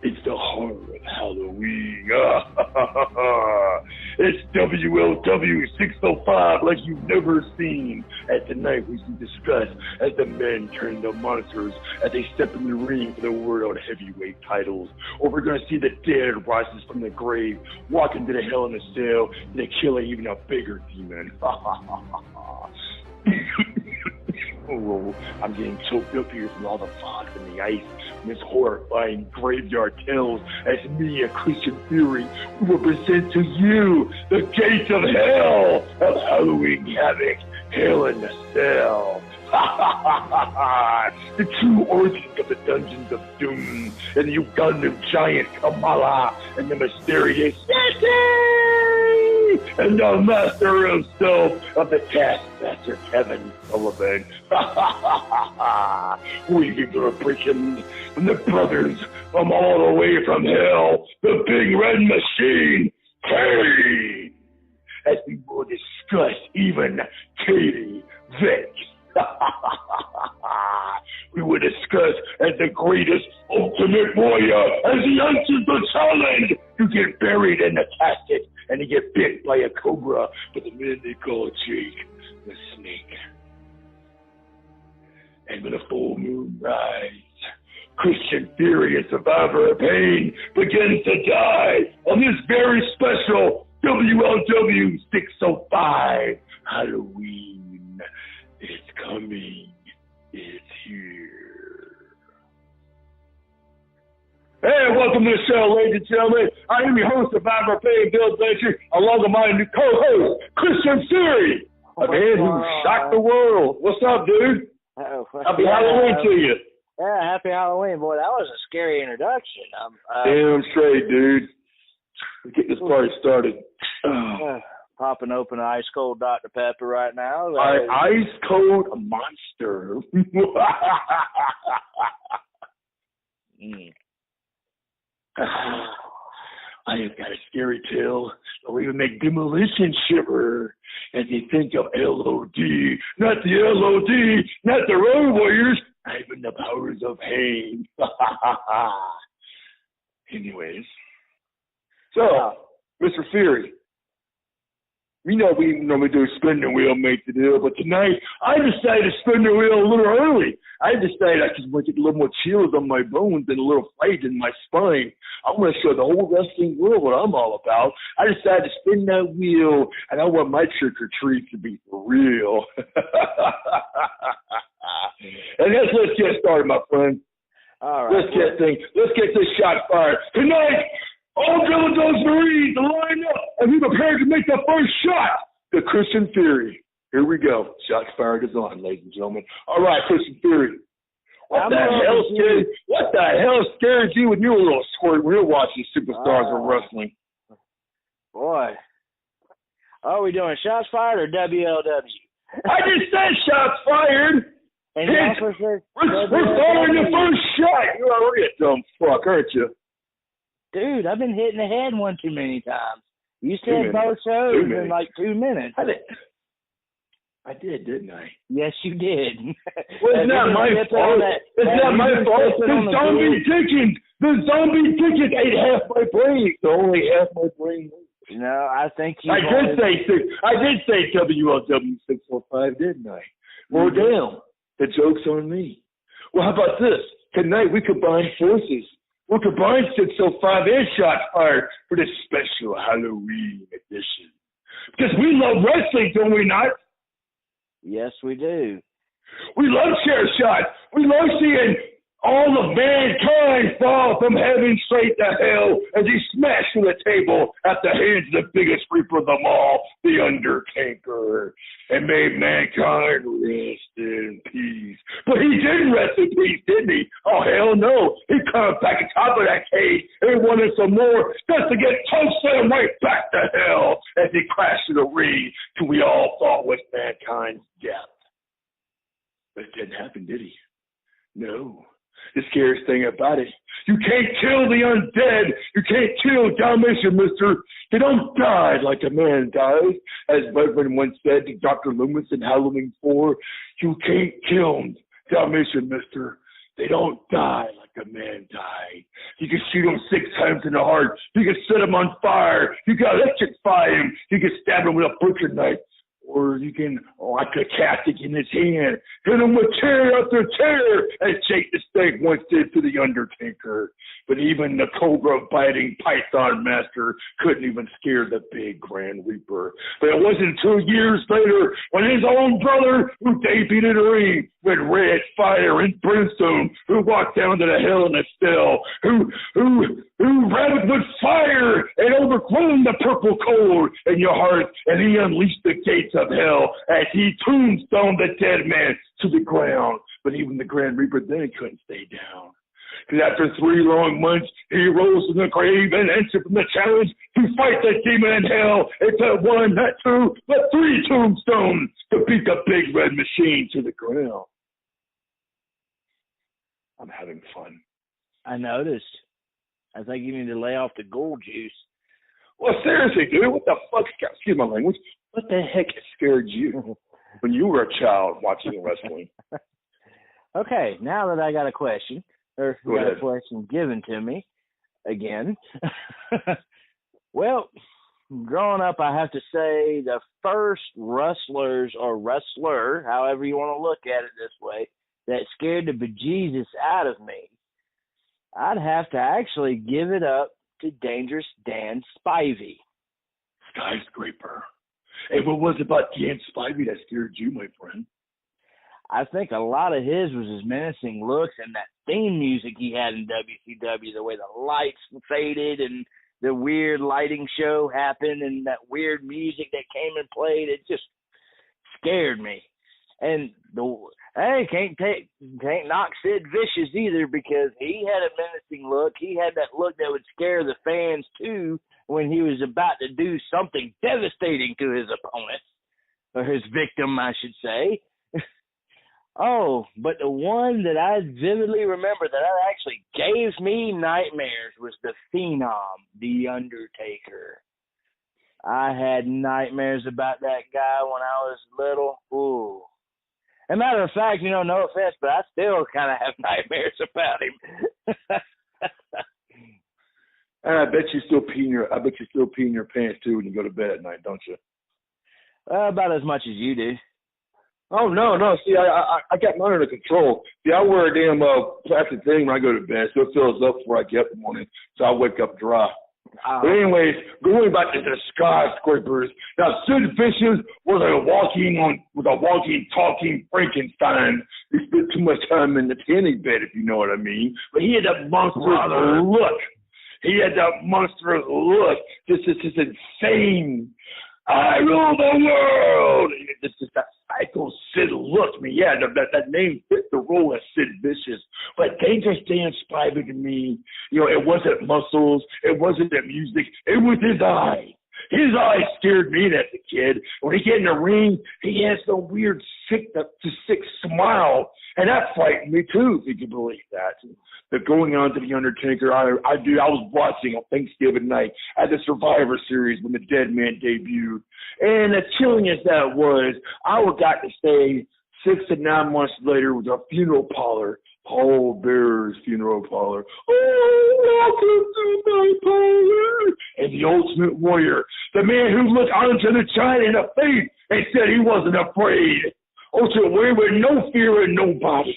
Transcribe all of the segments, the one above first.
It's the horror of Halloween. It's WLW 605 like you've never seen. As tonight we discuss as the men turn to monsters as they step in the ring for the world heavyweight titles. Or we're going to see the dead rises from the grave, walk into the Hell in a Cell, and they kill even a bigger demon. Oh, I'm getting choked up here from all the fog and the ice and this horrifying graveyard tales as me, a Christian Fury, will present to you the gates of hell of Halloween Havoc, Hell in the Cell. The true origins of the Dungeons of Doom and the Ugandan giant Kamala and the mysterious Yeti and the master himself of the Taskmaster Kevin Sullivan. We're gonna break him from the brothers from all the way from hell, the big red machine, Katie, as we will discuss even Katie Vick. We will discuss as the greatest ultimate warrior as he answers the challenge to get buried in the casket and to get bit by a cobra, but the man they call Jake the Snake. And when the full moon rises, Christian Fury and Survivor of Pain begins to die on this very special WLW 605 Halloween. It's coming. It's here. Hey, welcome to the show, ladies and gentlemen. I am your host, Survivor of Pain, Bill Blanchard, along with my new co-host, Christian Fury, a man who shocked the world. What's up, dude? Happy Halloween to you. Yeah, happy Halloween, boy. That was a scary introduction. Damn straight, dude. Let's get this party started. Popping open an ice cold Dr. Pepper right now. Ice cold monster. I have got a scary tale that will even make demolition shiver as you think of LOD. Not the LOD, not the Road Warriors, even the powers of pain. Anyways. So, Mr. Fury, we know we normally do spin the wheel, make the deal, but tonight I decided to spin the wheel a little early. I decided I just want to get a little more chills on my bones and a little fight in my spine. I want to show the whole wrestling world what I'm all about. I decided to spin that wheel, and I want my trick or treat to be for real. And let's get started, my friend. All right. Let's get this shot fired. Tonight, all Diligence Marines line up and be prepared to make the first shot. The Christian Fury. Here we go. Shots fired is on, ladies and gentlemen. All right, Christian Fury. What the hell scared you when you were a little squirt when you were watching Superstars of Wrestling? Boy. Are we doing shots fired or WLW? I just said shots fired. And we're firing the first shot. You're already a dumb fuck, aren't you? Dude, I've been hitting the head one too many times. You said both shows in like 2 minutes. I did, didn't I? Yes, you did. Well, it's not my fault. It's not my fault. The zombie Dickens ate half my brain. So only half my brain. No, I think you. I did say WLW 605, didn't I? Well, damn. The joke's on me. Well, how about this? Tonight we combine forces. We'll combine 605 and shots fired for this special Halloween edition. Because we love wrestling, don't we not? Yes, we do. We love chair shots. We love seeing all of mankind fall from heaven straight to hell as he smashed through the table at the hands of the biggest reaper of them all, the Undertaker, and made mankind rest in peace. But he didn't rest in peace, didn't he? Oh, hell no. He climbed back on top of that cage and wanted some more just to get sent right back to hell as he crashed in the ring till we all thought was mankind's death. But it didn't happen, did he? No. The scariest thing about it, you can't kill the undead. You can't kill Dalmatian, mister. They don't die like a man dies. As Reverend once said to Dr. Loomis in Halloween 4, you can't kill Dalmatian, mister. They don't die like a man died. You can shoot him 6 times in the heart. You can set him on fire. You can electrify him. You can stab him with a butcher knife. Or you can lock a casket in his hand, hit him with tear after tear, as Jake the Snake once did to the Undertaker. But even the cobra-biting Python Master couldn't even scare the big Grand Reaper. But it wasn't 2 years later when his own brother, who debuted in the ring with red fire and brimstone, who walked down to the Hell in a Cell, who ravaged with fire and overcome the purple cold in your heart, and he unleashed the gates of hell as he tombstoned the dead man to the ground. But even the Grand Reaper then couldn't stay down. Because after 3 long months, he rose from the grave and answered from the challenge to fight the demon in hell. It's not 1, not 2, but 3 tombstones to beat the big red machine to the ground. I'm having fun. I noticed. I think you need to lay off the gold juice. Well, seriously, dude, what the fuck? Excuse my language. What the heck scared you when you were a child watching wrestling? Okay, now that I got a question, or got a question given to me again. Well, growing up, I have to say the first wrestlers or wrestler, however you want to look at it this way, that scared the bejesus out of me, I'd have to actually give it up to Dangerous Dan Spivey. Skyscraper. Hey, what was it about Dan Spivey that scared you, my friend? I think a lot of his was his menacing looks and that theme music he had in WCW, the way the lights faded and the weird lighting show happened and that weird music that came and played. It just scared me. And can't knock Sid Vicious either, because he had a menacing look. He had that look that would scare the fans too when he was about to do something devastating to his opponent, or his victim, I should say. Oh, but the one that I vividly remember that actually gave me nightmares was the Phenom, The Undertaker. I had nightmares about that guy when I was little. Ooh. As a matter of fact, no offense, but I still kind of have nightmares about him. And I bet you still pee in your pants too when you go to bed at night, don't you? About as much as you do. Oh no! See, I got mine under control. See, I wear a damn plastic thing when I go to bed, so it fills up before I get up in the morning, so I wake up dry. But anyways, going back to the skyscrapers. Now, Sid Vicious was a walking, talking Frankenstein. He spent too much time in the tanning bed, if you know what I mean. But he had that monstrous look. He had that monstrous look. Just insane. I rule the world. Just that psycho Sid look. I mean, yeah, that name fit the role of Sid Vicious. But Dangerous Dan Spivey to me, it wasn't muscles, it wasn't the music, it was his eye. His eyes scared me as a kid. When he get in the ring, he has some weird sick smile, and that frightened me too, if you can believe that. But going on to The Undertaker, I was watching on Thanksgiving night at the Survivor Series when the Dead Man debuted. And as chilling as that was, I got to stay 6 to 9 months later with a funeral parlor, Paul Bearer's funeral parlor. Oh, welcome to my parlor. And the Ultimate Warrior, the man who looked onto the giant in the face and said he wasn't afraid. Ultimate Warrior with no fear in nobody.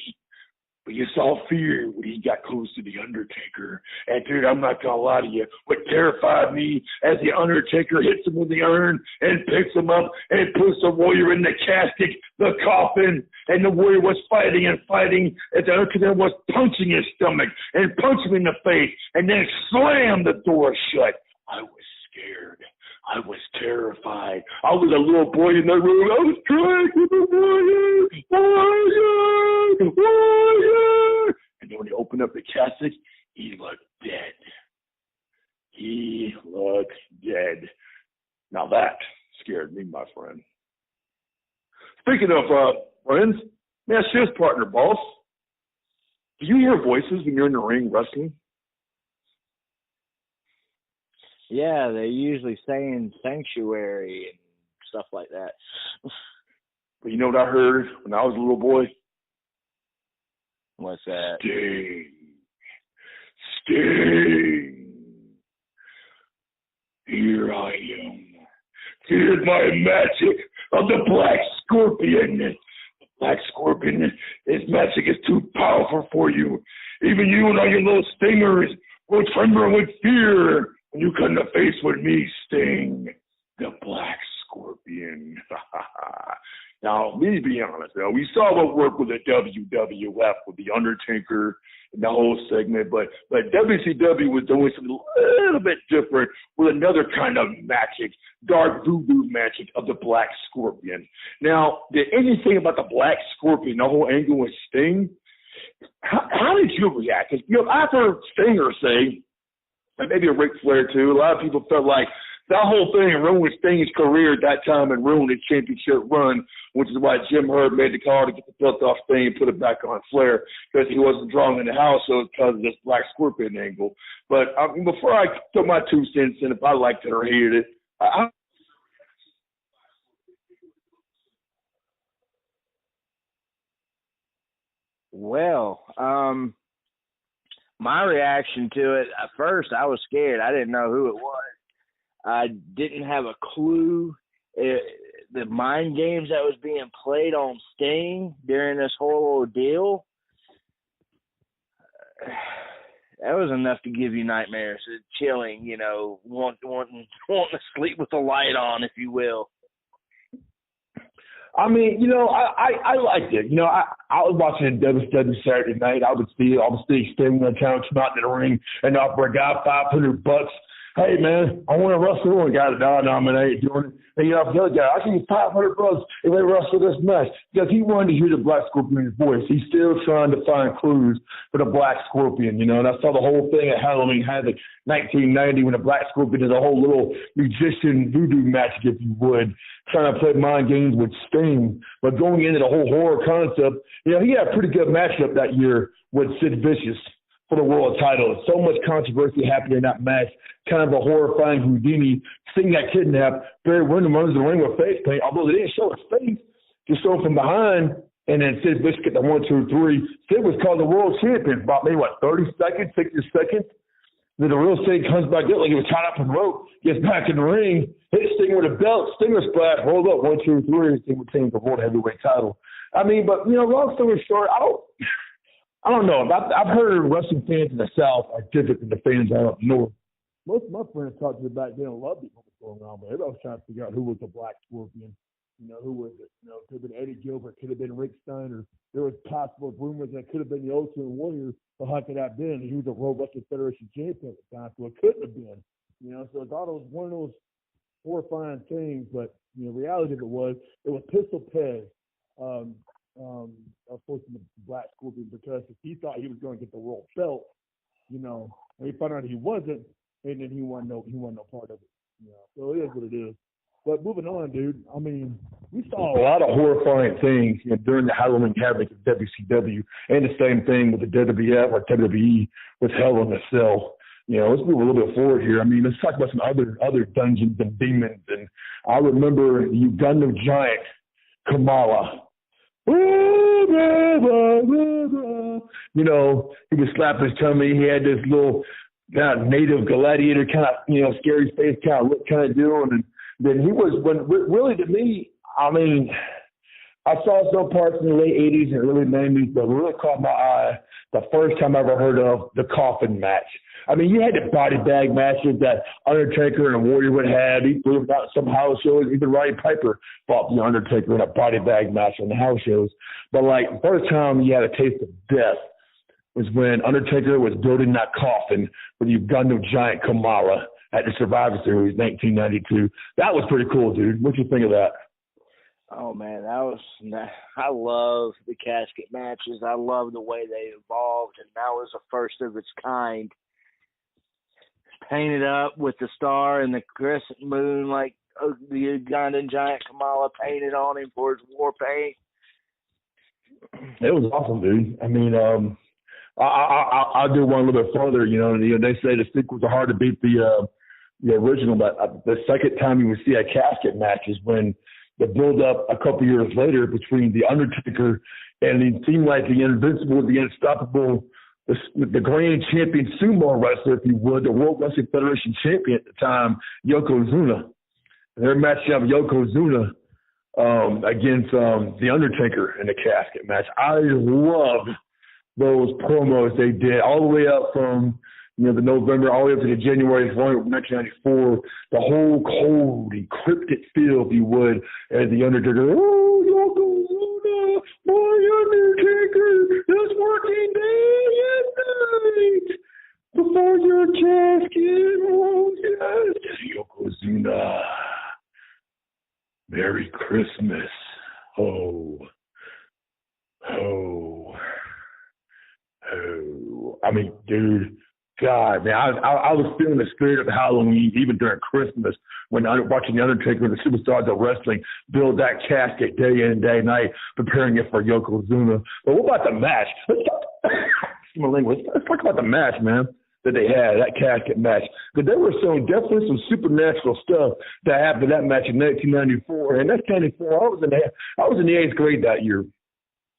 But you saw fear when he got close to The Undertaker. And, dude, I'm not going to lie to you. What terrified me as The Undertaker hits him with the urn and picks him up and puts the Warrior in the casket, the coffin, and the Warrior was fighting, and the Undertaker was punching his stomach and punching him in the face and then slammed the door shut. I was scared. I was terrified. I was a little boy in the room. I was crying for the Warrior. And then when he opened up the casket, he looked dead. He looked dead. Now that scared me, my friend. Speaking of friends, may I ask you this, partner, boss? Do you hear voices when you're in the ring wrestling? Yeah, they're usually saying sanctuary and stuff like that. But you know what I heard when I was a little boy? What's that? Sting. Here I am. Here's my magic of the Black Scorpion. The Black Scorpion, his magic is too powerful for you. Even you and all your little stingers will tremble with fear when you come to face with me, Sting, the Black Scorpion. Now, let me be honest, though. We saw what worked with the WWF with The Undertaker and the whole segment, but WCW was doing something a little bit different with another kind of magic, dark voodoo magic of the Black Scorpion. Now, did anything about the Black Scorpion, the whole angle with Sting, how did you react? Because, I've heard Stinger say, and maybe a Ric Flair too, a lot of people felt like that whole thing ruined Sting's career at that time and ruined his championship run, which is why Jim Herd made the call to get the belt off Sting and put it back on Flair, because he wasn't drawing in the house, so it's because of this Black Scorpion angle. But before I throw my 2 cents in, if I liked it or hated it, Well, my reaction to it, at first I was scared. I didn't know who it was. I didn't have a clue. The mind games that was being played on Sting during this whole ordeal, that was enough to give you nightmares. Chilling, wanting to sleep with the light on, if you will. I mean, I liked it. I was watching WCW Saturday night. I would see Sting when town come out in the ring and offer a guy $500. Hey man, I want to wrestle one guy to nominate doing it. And for the other guy, I can get $500 if they wrestle this match, because he wanted to hear the Black Scorpion's voice. He's still trying to find clues for the Black Scorpion, and I saw the whole thing at Halloween Havoc 1990 when the Black Scorpion did a whole little magician voodoo magic, if you would, trying to play mind games with Sting. But going into the whole horror concept, he had a pretty good matchup that year with Sid Vicious for the world title. So much controversy happened in that match. Kind of a horrifying Houdini. Sting got kidnapped. Barry Windham runs the ring with face paint, although they didn't show his face, just show him from behind. And then Sid Vicious get the 1, 2, 3. Sid was called the world champion about maybe 30 seconds, 60 seconds. Then the real Sting comes back up like he was tied up in rope, gets back in the ring, hits Sting with a belt, Stinger splash, hold up, 1, 2, 3, Sting retains the world heavyweight title. I mean, but long story short, I don't know. I've heard wrestling fans in the South are different than the fans out up north. Most of my friends talked to me back then and loved it, what was going on, but everybody was trying to figure out who was the Black Scorpion. Who was it? It could have been Eddie Gilbert, could have been Rick Steiner. There was possible rumors that it could have been the Ultimate Warrior, but how could that have been? He was a World Wrestling Federation champion at the time, so it couldn't have been. So it's all one of those horrifying things, but the reality of it was Pistol Pez. Forcing the Black Scorpion because he thought he was going to get the world belt, and he found out he wasn't, and then he won no part of it. So it is what it is. But moving on, dude. I mean, we saw a lot of horrifying things during the Halloween Havoc of WCW, and the same thing with the WWF or WWE with Hell in a Cell. Let's move a little bit forward here. I mean, let's talk about some other dungeons and demons. And I remember the Ugandan giant Kamala. He would slap his tummy. He had this little kind of native gladiator kind of, scary face kind of look kind of deal. And then he was, really to me, I mean, I saw some parts in the late 80s and early 90s, but really caught my eye the first time I ever heard of the coffin match. I mean, you had the body bag matches that Undertaker and Warrior would have. He threw them out some house shows. Even Roddy Piper fought the Undertaker in a body bag match on the house shows. But, the first time you had a taste of death was when Undertaker was building that coffin for the Ugandan giant Kamala at the Survivor Series 1992. That was pretty cool, dude. What do you think of that? Oh man, I love the casket matches. I love the way they evolved, and that was the first of its kind. Painted up with the star and the crescent moon, like the Ugandan giant Kamala painted on him for his war paint. It was awesome, dude. I mean, I'll do one a little bit further. They say the sequels are hard to beat the original, but the second time you would see a casket match is when the build up a couple years later between the Undertaker and he seemed like the invincible, the unstoppable, the grand champion sumo wrestler, if you would, the World Wrestling Federation champion at the time, Yokozuna. And they're matching up Yokozuna against The Undertaker in the casket match. I loved those promos they did all the way up from the November all the way up to the January 1994, the whole cold, encrypted feel, if you would, as The Undertaker, oh, Yokozuna, my Undertaker, this working day and night, before your casket, oh, yes, Yokozuna, Merry Christmas, ho, ho, ho. I mean, dude, God, man, I was feeling the spirit of Halloween even during Christmas when I was watching The Undertaker and the superstars of wrestling build that casket day in and day night, preparing it for Yokozuna. But what about the match? Let's talk about the match, man, that they had, that casket match. Because they were showing definitely some supernatural stuff that happened in that match in 1994. And that's 94. I was in the 8th grade that year.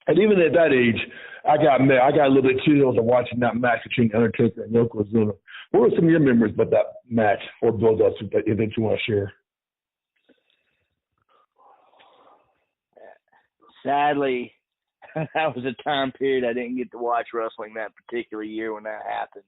And even at that age, I got a little bit of chills of watching that match between Undertaker and Yokozuna. What were some of your memories about that match or build-ups that you want to share? Sadly, that was a time period I didn't get to watch wrestling that particular year when that happened.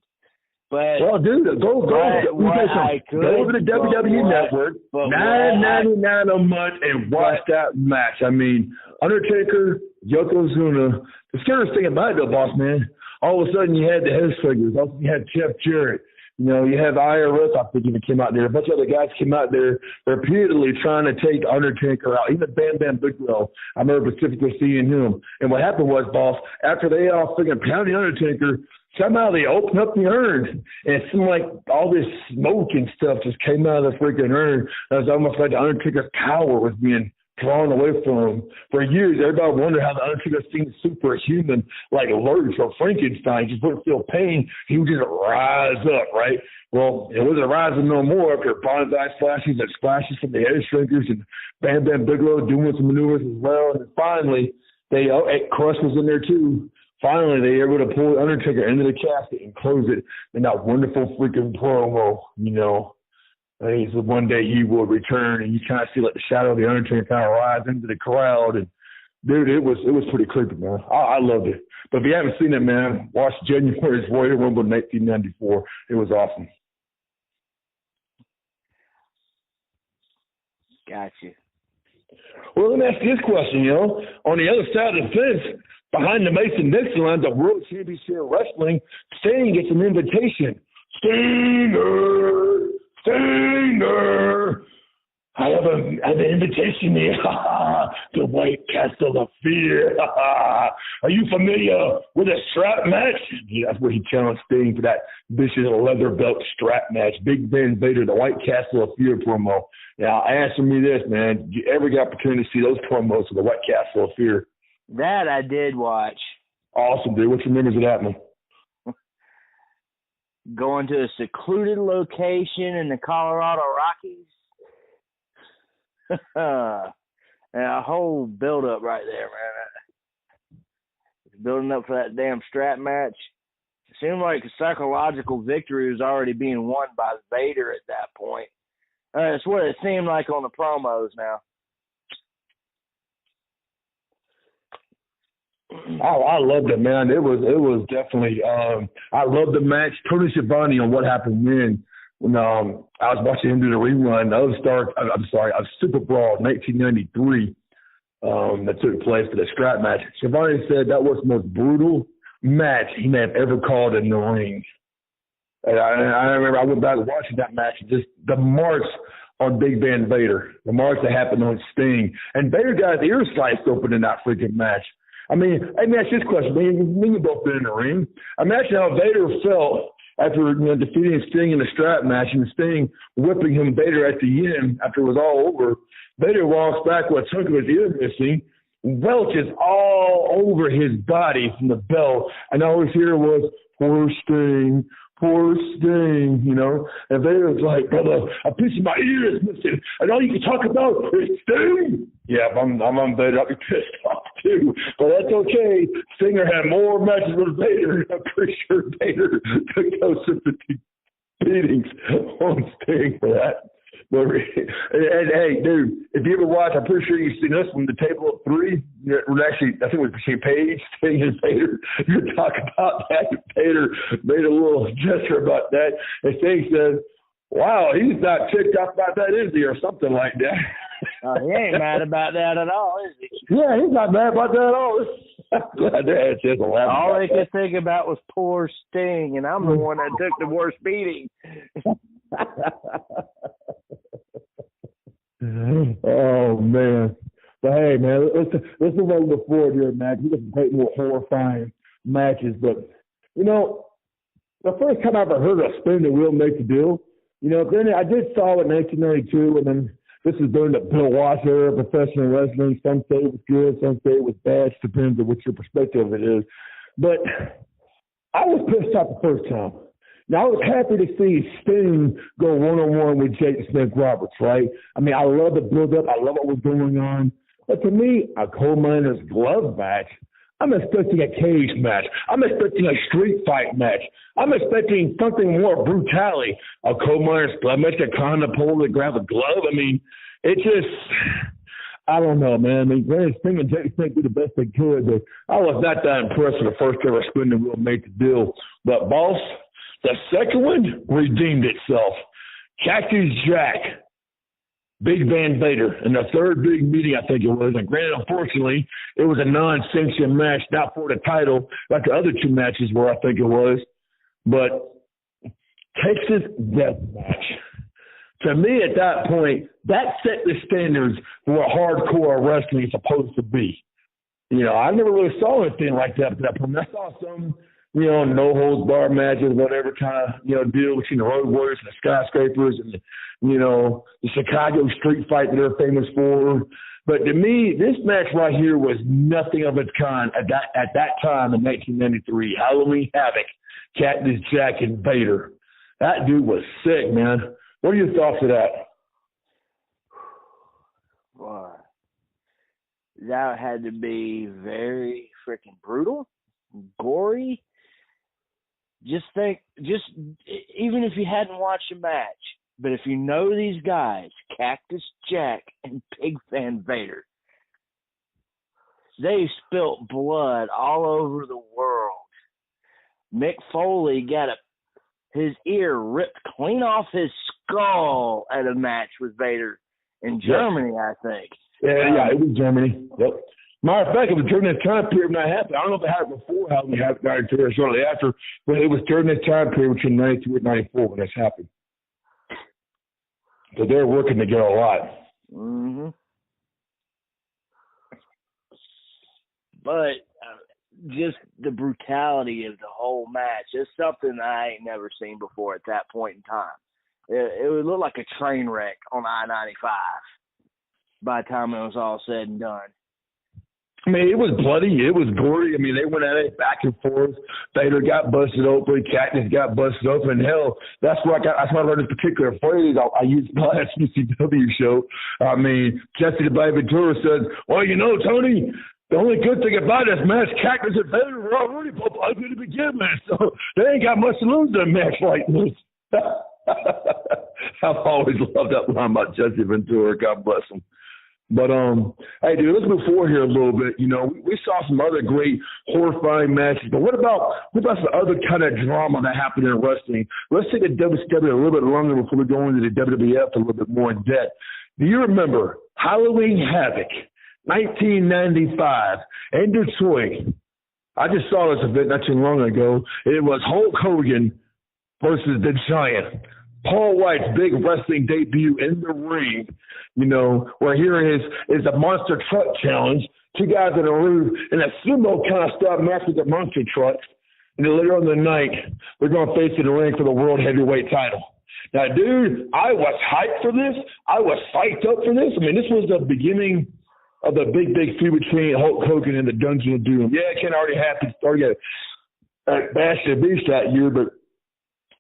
But well, dude, go over the WWE Network, $9.99 a month, and watch that match. I mean, Undertaker, Yokozuna. The scariest thing about it, though, boss man, all of a sudden you had the head figures. Also, you had Jeff Jarrett. You have IRS, I think, even came out there. A bunch of other guys came out there repeatedly trying to take Undertaker out. Even Bam Bam Bigelow, I remember specifically seeing him. And what happened was, boss, after they all freaking pounded Undertaker, somehow they opened up the urn, and it seemed like all this smoke and stuff just came out of the freaking urn. It was almost like the Undertaker's power was being drawn away from him. For years, everybody wondered how the Undertaker seemed superhuman, like Lurch or Frankenstein. He just wouldn't feel pain. He would just rise up, right? Well, it wasn't rising no more after bonsai splashes and splashes from the air shrinkers and Bam Bam Bigelow doing some maneuvers as well. And finally, Crush was in there too. Finally, they were able to pull Undertaker into the casket and close it in that wonderful freaking promo, He said one day he will return, and you kind of see like the shadow of the Undertaker kind of rise into the crowd. And dude, it was pretty creepy, man. I loved it. But if you haven't seen it, man, watch January's Royal Rumble in 1994. It was awesome. Gotcha. Well, let me ask you this question. On the other side of the fence, behind the Mason-Dixon line, the World Championship Wrestling, Sting gets an invitation. Stinger, I have an invitation here. The White Castle of Fear. Are you familiar with a strap match? Yeah, that's what he challenged Sting for that vicious leather belt strap match. Big Ben Vader, the White Castle of Fear promo. Now, answer me this, man. Did you ever get opportunity to see those promos for the White Castle of Fear? That I did watch. Awesome, dude. What's your memories of that, man? Going to a secluded location in the Colorado Rockies. And a whole build-up right there, man. It's building up for that damn strap match. It seemed like a psychological victory was already being won by Vader at that point. That's what it seemed like on the promos now. Oh, I loved it, man. It was definitely. I loved the match. Tony Schiavone on what happened when I was watching him do the rerun. A Super Brawl 1993 that took place for the strap match. Schiavone said that was the most brutal match he may have ever called in the ring. And I remember I went back watching that match. Just the marks on Big Ben Vader, the marks that happened on Sting, and Vader got his ear sliced open in that freaking match. I mean, let me ask you this question. When you both been in the ring, imagine how Vader felt after defeating Sting in the strap match and Sting whipping him Vader at the end after it was all over. Vader walks back with a chunk of his ear missing, welches all over his body from the belt, and all he hear was, poor Sting, poor Sting, you know. And Vader's like, brother, a piece of my ear is missing, and all you can talk about is Sting. Yeah, I'm on Vader. I'll be pissed off too, but that's okay. Stinger had more matches with Vader. I'm pretty sure Vader took those sympathy beatings on Sting for that. But, and hey, dude, if you ever watch, I'm pretty sure you've seen this one, the Table of Three. Actually, I think it was between Paige, Sting, and Vader. You talk about that. Vader made a little gesture about that. And Sting says, wow, he's not ticked off about that, is he? Or something like that. He ain't mad about that at all, is he? Yeah, he's not mad about that at all. All they could think about was poor Sting, and I'm the one that took the worst beating. Oh man! But hey, man, let's move on to the forward here, Mac. We got some great more horrifying matches, but you know, the first time I ever heard a spin the wheel make the deal, you know, then I did saw it in 1992, and then this is during the Bill Watts era of professional wrestling. Some say it was good, some say it was bad. It depends on what your perspective of it is. But I was pissed off the first time. Now, I was happy to see Sting go one-on-one with Jake Smith Roberts, right? I mean, I love the build-up. I love what was going on. But to me, a coal miner's glove match, I'm expecting a cage match. I'm expecting a street fight match. I'm expecting something more brutality. A coal miner's glove match that climb the pole to grab a glove. I mean, it just, I don't know, man. I mean, granted, Sting and Jake Smith did the best they could, but I was not that impressed with the first ever spin the wheel make the deal. But, boss, the second one redeemed itself. Cactus Jack, Big Van Vader, in the third big meeting, I think it was. And granted, unfortunately, it was a non-sanctioned match, not for the title, like the other two matches were, I think it was. But Texas Death Match. To me, at that point, that set the standards for what hardcore wrestling is supposed to be. You know, I never really saw anything like that at that point. I saw some, you know, no-holds-barred matches, whatever kind of, you know, deal between the Road Warriors and the Skyscrapers and, you know, the Chicago street fight that they're famous for. But to me, this match right here was nothing of its kind at that time in 1993. Halloween Havoc, Cactus Jack, and Vader. That dude was sick, man. What are your thoughts of that? Boy, that had to be very freaking brutal, gory. Just think, even if you hadn't watched a match, but if you know these guys, Cactus Jack and Big Van Vader, they spilt blood all over the world. Mick Foley got his ear ripped clean off his skull at a match with Vader in Germany, I think. Yeah, it was Germany. Yep. Matter of fact, it was during that time period when that happened. I don't know if it happened before Halloween Havoc 92 or shortly after, but it was during that time period between 92 and 94 when this happened. So they're working together a lot. Mm-hmm. But just the brutality of the whole match is something I ain't never seen before at that point in time. It would look like a train wreck on I-95 by the time it was all said and done. I mean, it was bloody. It was gory. I mean, they went at it back and forth. Vader got busted open. Cactus got busted open. Hell, that's where I learned this particular phrase. I used the last UCW show. I mean, Jesse the Bobby Ventura said, well, you know, Tony, the only good thing about this match, Cactus and Vader were already both ugly to begin with, so they ain't got much to lose in a match like this. I've always loved that line about Jesse Ventura. God bless him. But, hey, dude, let's move forward here a little bit. You know, we saw some other great horrifying matches, but what about some other kind of drama that happened in wrestling? Let's take the WCW a little bit longer before we go into the WWF a little bit more in depth. Do you remember Halloween Havoc, 1995, in Detroit? I just saw this event not too long ago. It was Hulk Hogan versus the Giant. Paul White's big wrestling debut in the ring, you know, where here is a monster truck challenge. Two guys in a roof in a sumo kind of style match with the monster trucks. And then later on in the night, they're going to face in the ring for the world heavyweight title. Now, dude, I was hyped for this. I was psyched up for this. I mean, this was the beginning of the big feud between Hulk Hogan and the Dungeon of Doom. Yeah, it can already happen. Already got Bash the Beast that year, but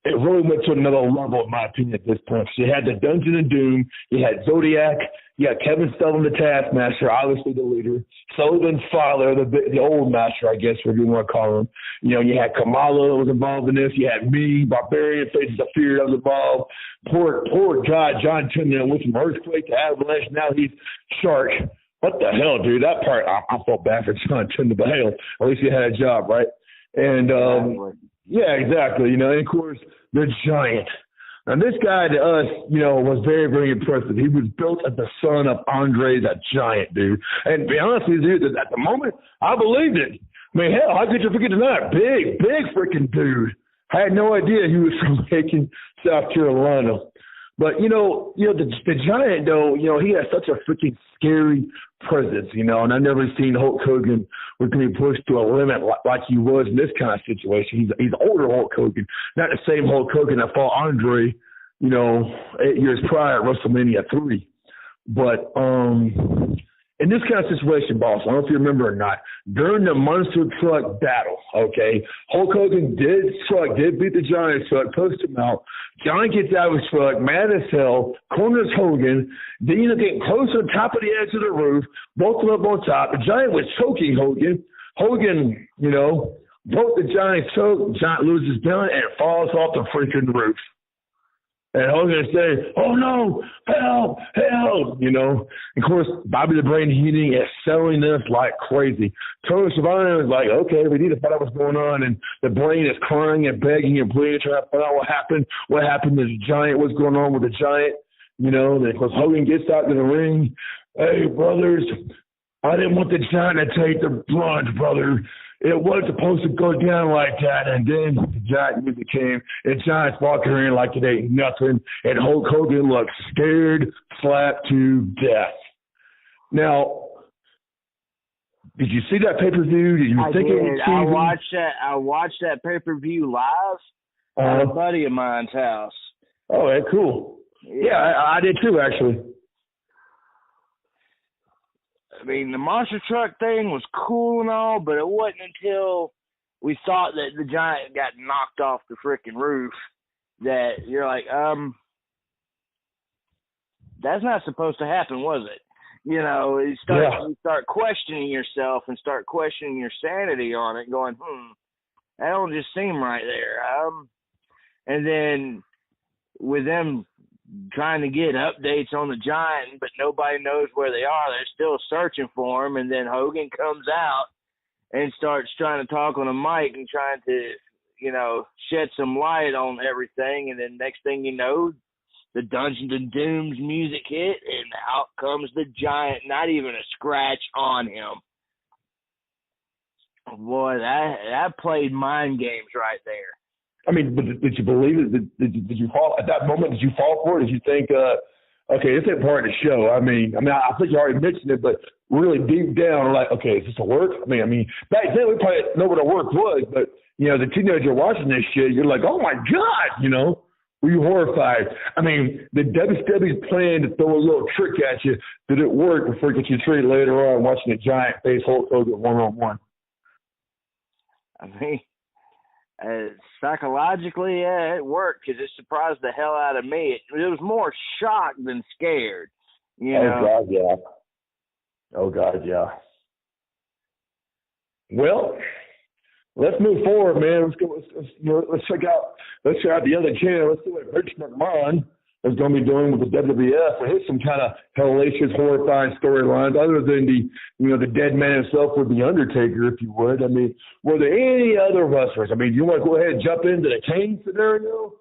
it really went to another level, in my opinion, at this point. So you had the Dungeon of Doom, you had Zodiac, you had Kevin Sullivan, the Taskmaster, obviously the leader, Sullivan's father, the old master, I guess, whatever you want to call him. You know, you had Kamala that was involved in this. You had me, Barbarian, Faces of Fear that was involved. Poor guy, John Tennant, with some earthquake to avalanche. Now he's Shark. What the hell, dude? That part, I felt bad for John Tennant, but hell, at least he had a job, right? And, yeah, exactly. You know, and of course, the Giant. Now, this guy to us, you know, was very, very impressive. He was built as the son of Andre the Giant, dude. And to be honest with you, at the moment, I believed it. I mean, hell, how could you forget that? Big freaking dude. I had no idea he was from Macon, South Carolina. But, you know, the Giant, though, you know, he has such a freaking scary presence, you know, and I've never seen Hulk Hogan was going to be pushed to a limit like he was in this kind of situation. He's older Hulk Hogan, not the same Hulk Hogan that fought Andre, you know, 8 years prior at WrestleMania 3. But in this kind of situation, boss, I don't know if you remember or not, during the Monster Truck battle, okay, Hulk Hogan did beat the Giant truck, pushed him out. Giant gets out of his truck, mad as hell, corners Hogan. Then you get close to the top of the edge of the roof, both of them up on top. The Giant was choking Hogan. Hogan, you know, broke the Giant's choke. Giant loses down and falls off the freaking roof. And Hogan say, "Oh no, help," you know. Of course, Bobby the Brain Heenan is selling this like crazy. Tony Schiavone is like, "Okay, we need to find out what's going on." And the Brain is crying and begging and pleading, trying to find out what happened to the Giant, what's going on with the Giant, you know. And of course, Hogan gets out to the ring. "Hey, brothers, I didn't want the Giant to take the plunge, brother. It wasn't supposed to go down like that." And then the Giant music came, and Giant's walking around like it ain't nothing, and Hulk Hogan looks scared, slapped to death. Now, did you see that pay-per-view? Did you think it was TV? I watched that pay-per-view live at a buddy of mine's house. Oh, that's cool. Yeah, I did too, actually. I mean, the monster truck thing was cool and all, but it wasn't until we thought that the Giant got knocked off the freaking roof that you're like, that's not supposed to happen, was it? You know, you start questioning yourself and start questioning your sanity on it, going, that don't just seem right there. And then with them trying to get updates on the Giant, but nobody knows where they are. They're still searching for him. And then Hogan comes out and starts trying to talk on a mic and trying to, you know, shed some light on everything. And then next thing you know, the Dungeons and Dooms music hit, and out comes the Giant, not even a scratch on him. Boy, that played mind games right there. I mean, did you believe it? Did you fall at that moment? Did you fall for it? Did you think, okay, this ain't part of the show? I think you already mentioned it, but really deep down, like, okay, is this a work? I mean, back then we probably didn't know what a work was, but you know, the teenager watching this shit, you're like, oh my God, you know, were you horrified? I mean, the WWE's plan to throw a little trick at you, did it work before it gets you treated later on watching the Giant face Hulk Hogan 1-on-1? I mean, psychologically, yeah, it worked because it surprised the hell out of me. It was more shocked than scared. You know? Oh God, yeah. Well, let's move forward, man. Let's go. Let's check out the other channel. Let's see what Rich McMahon is going to be doing with the WWF. For his some kind of hellacious, horrifying storylines, other than the dead man himself with the Undertaker, if you would. I mean, were there any other wrestlers? I mean, you want to go ahead and jump into the Kane scenario?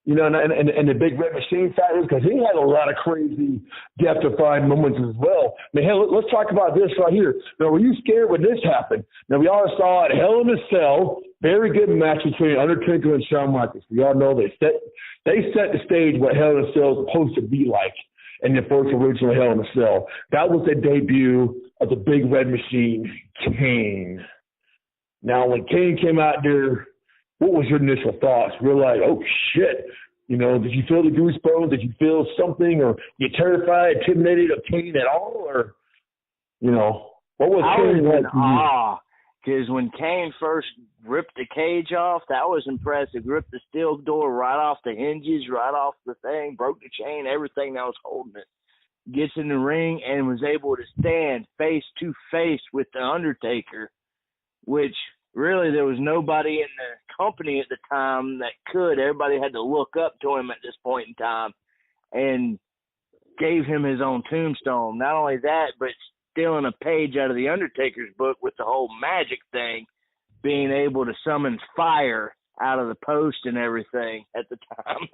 You know, and the Big Red Machine factors, because he had a lot of crazy death-defying moments as well. I mean, hell, let's talk about this right here. Now, were you scared when this happened? Now, we all saw it, Hell in a Cell, very good match between Undertaker and Shawn Michaels. We all know they set the stage what Hell in a Cell is supposed to be like in the first original Hell in a Cell. That was the debut of the Big Red Machine, Kane. Now, when Kane came out there, what was your initial thoughts? We're like, oh, shit. You know, did you feel the goosebumps? Did you feel something? Or you terrified, intimidated of Kane at all? Or, you know, what was Kane like? I was in awe Because when Kane first ripped the cage off, that was impressive. Ripped the steel door right off the hinges, right off the thing, broke the chain, everything that was holding it. Gets in the ring and was able to stand face to face with the Undertaker, which really there was nobody in the company at the time that could. Everybody had to look up to him at this point in time, and gave him his own tombstone. Not only that, but stealing a page out of the Undertaker's book with the whole magic thing, being able to summon fire out of the post and everything at the time.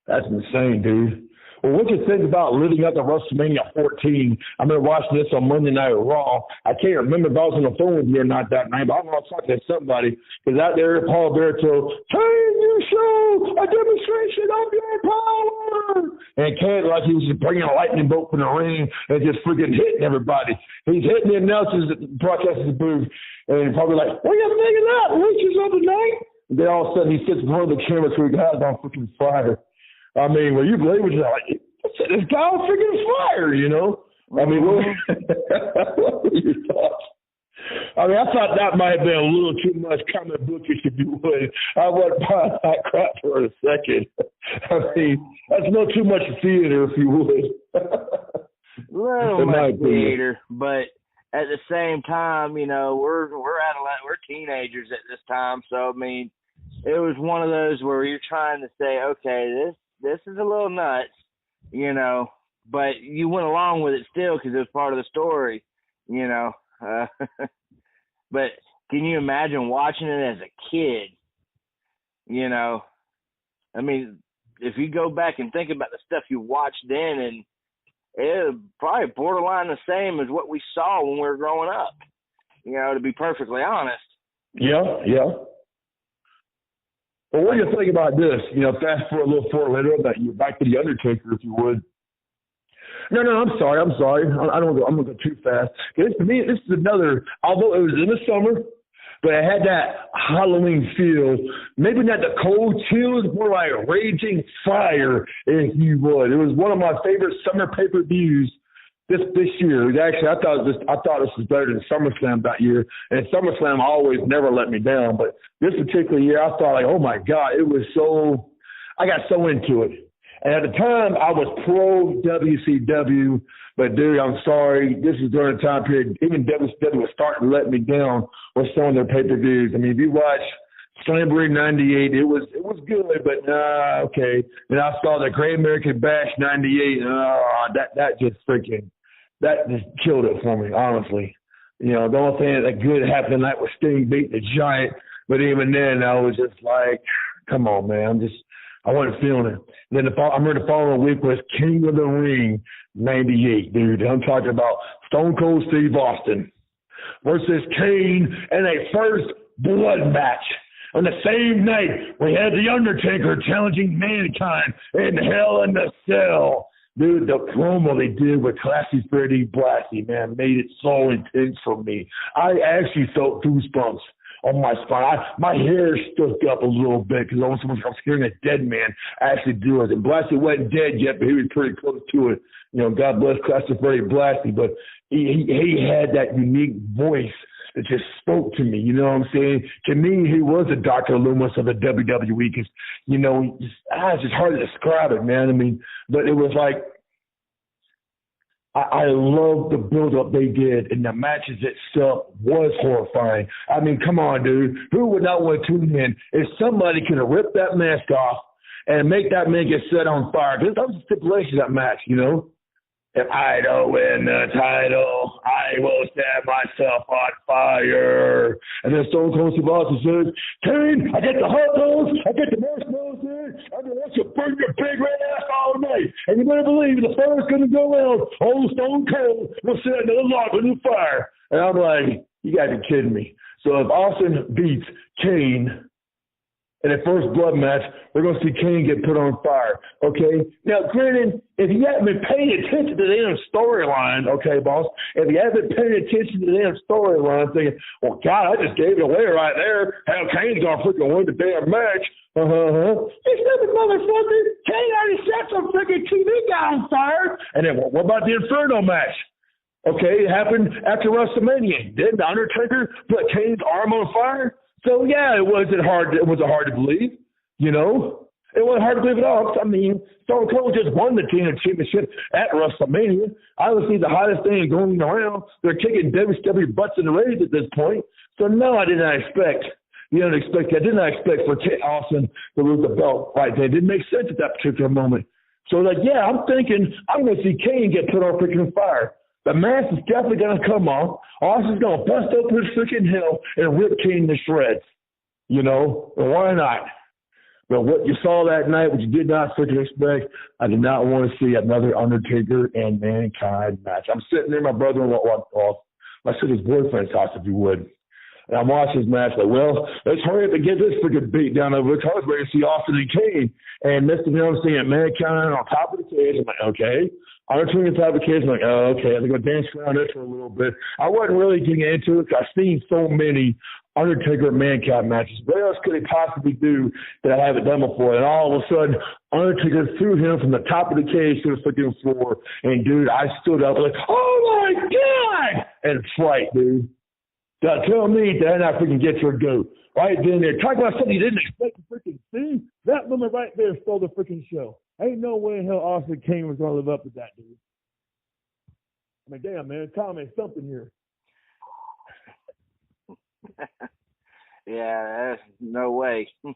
That's insane, dude. Well, what do you think about leading up to WrestleMania 14? I remember watching this on Monday Night Raw. I can't remember if I was on the phone with you or not that night, but I was talking to somebody. Because out there, Paul Berto, can you show a demonstration of your power? And Kane, like he was just bringing a lightning bolt from the ring and just freaking hitting everybody. He's hitting the announcers at the broadcasters booth, and probably like, what are you thinking of that? Witches of the night? And then all of a sudden, he sits in front of the camera so he got on freaking fire. I mean, well, you believe it, you're like, this guy on freaking fire, you know? I mean, what were your thoughts? I mean, I thought that might have been a little too much comic bookish, if you would. I wouldn't buy that crap for a second. I mean, that's no too much theater, if you would. Little much theater, but at the same time, you know, we're teenagers at this time, so I mean, it was one of those where you're trying to say, okay, this is a little nuts, you know, but you went along with it still because it was part of the story, you know. But can you imagine watching it as a kid? You know, I mean, if you go back and think about the stuff you watched then, and it's probably borderline the same as what we saw when we were growing up, you know, to be perfectly honest. Yeah. Well, what do you think about this? You know, fast forward a little forward later, that you're back to the Undertaker, if you would. No, I'm sorry. I'm going to go too fast. To me, this is another, although it was in the summer, but it had that Halloween feel. Maybe not the cold chills, more like raging fire, if you would. It was one of my favorite summer pay-per-views this year. Actually, I thought this was better than SummerSlam that year. And SummerSlam always never let me down. But this particular year, I thought, like, oh, my God, I got so into it. And at the time, I was pro WCW, but dude, I'm sorry. This is during a time period, even WCW was starting to let me down with some of their pay-per-views. I mean, if you watch Slamboree 98, it was good, but okay. And I saw the Great American Bash 98, that just killed it for me, honestly. You know, the only thing that good happened tonight was Sting beating the Giant, but even then, I was just like, come on, man, I wasn't feeling it. And then I remember the following week was King of the Ring 98, dude. I'm talking about Stone Cold Steve Austin versus Kane in a first blood match. On the same night, we had The Undertaker challenging Mankind in Hell in a Cell. Dude, the promo they did with Classy Freddie Blassie, man, made it so intense for me. I actually felt goosebumps on my spine. My hair stood up a little bit because I was hearing a dead man actually do it. And Blassie wasn't dead yet, but he was pretty close to it. You know, God bless Classy Freddie Blassie, but he had that unique voice that just spoke to me. You know what I'm saying? To me, he was a Dr. Loomis of the WWE because, you know, it's just hard to describe it, man. I mean, but it was like, I love the build-up they did, and the matches itself was horrifying. I mean, come on, dude. Who would not want to tune in if somebody could have ripped that mask off and make that man get set on fire? Because that was the stipulation of that match, you know? If I don't win the title, I will set myself on fire. And then Stone Cold Steve Austin says, Kane, I get the hot dogs, I get the marshmallows in, I'm going to let you burn your big red ass all night. And you better believe the fire's going to go out. Old Stone Cold will set another log on the fire. And I'm like, you got to be kidding me. So if Austin beats Kane in the first blood match, we're going to see Kane get put on fire, okay? Now, granted, if you haven't been paying attention to the damn storyline, okay, boss, if you haven't been paying attention to the damn storyline, thinking, well, God, I just gave it away right there, how Kane's going to freaking win the damn match, This stupid motherfucker, Kane already set some freaking TV guy on fire. And then what about the Inferno match? Okay, it happened after WrestleMania. Didn't the Undertaker put Kane's arm on fire? So yeah, it wasn't hard. It wasn't hard to believe. You know, it wasn't hard to believe at all. I mean, Stone Cold just won the TNT Championship at WrestleMania. Obviously, the hottest thing going around. They're kicking WWE butts in the race at this point. So no, I did not expect. I did not expect for Austin to lose the belt right there. It didn't make sense at that particular moment. So like, yeah, I'm thinking I'm going to see Kane get put on freaking fire. The mask is definitely going to come off. Austin's going to bust open his freaking hell and rip Kane to shreds. You know, well, why not? But what you saw that night, what you did not freaking expect, I did not want to see another Undertaker and Mankind match. I'm sitting there, my brother-in-law, my sister's boyfriend's house, if you would. And I'm watching this match like, well, let's hurry up and get this freaking beat down over. I was ready to see Austin and Kane. And Mr. I'm seeing Mankind on top of the cage. I'm like, okay. Undertaker on top of the cage. I'm like, oh, okay. I'm going to dance around this for a little bit. I wasn't really getting into it because I've seen so many Undertaker and Mankind matches. What else could he possibly do that I haven't done before? And all of a sudden, Undertaker threw him from the top of the cage to the freaking floor. And, dude, I stood up like, oh, my God! And fright, dude. Tell me that I freaking get your goat. Right then there. Talk about something you didn't expect to freaking see. That woman right there stole the freaking show. Ain't no way in hell Austin Kane was going to live up to that, dude. I mean, damn, man. Comment something here. Yeah, that's no way. I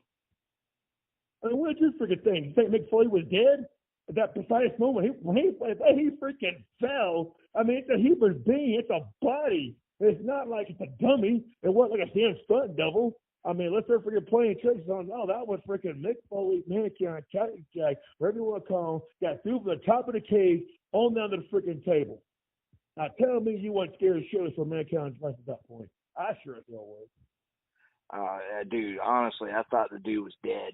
mean, what did you freaking think? You think Mick Foley was dead at that precise moment? When he freaking fell, I mean, it's a human being. It's a body. It's not like it's a dummy. It wasn't like a damn stunt double. I mean, let's start freaking playing tricks on. Oh, that was freaking Mick Foley, Mankind, Cactus Jack, whatever you want to call him, got through from the top of the cage on down to the freaking table. Now, tell me you weren't scared to show us for Mankind's life at that point. I sure as hell was. Dude, honestly, I thought the dude was dead.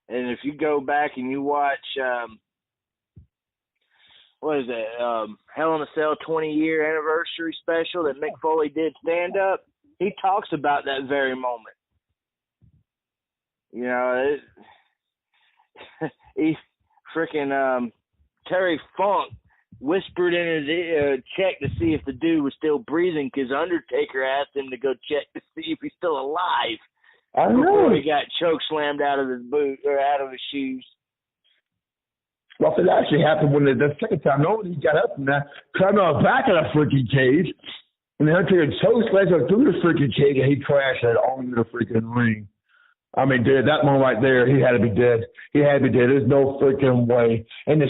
And if you go back and you watch, what is that, Hell in a Cell 20-year anniversary special that Mick Foley did stand-up, he talks about that very moment. You know, he freaking Terry Funk whispered in his check to see if the dude was still breathing because Undertaker asked him to go check to see if he's still alive. I know. Before he got choke slammed out of his boot or out of his shoes. Well, it actually happened when the second time. No, he got up and climbed on the back of the freaking cage, and the Undertaker choke slammed him through the freaking cage, and he crashed it on the freaking ring. I mean, dude, that moment right there, he had to be dead. He had to be dead. There's no freaking way. And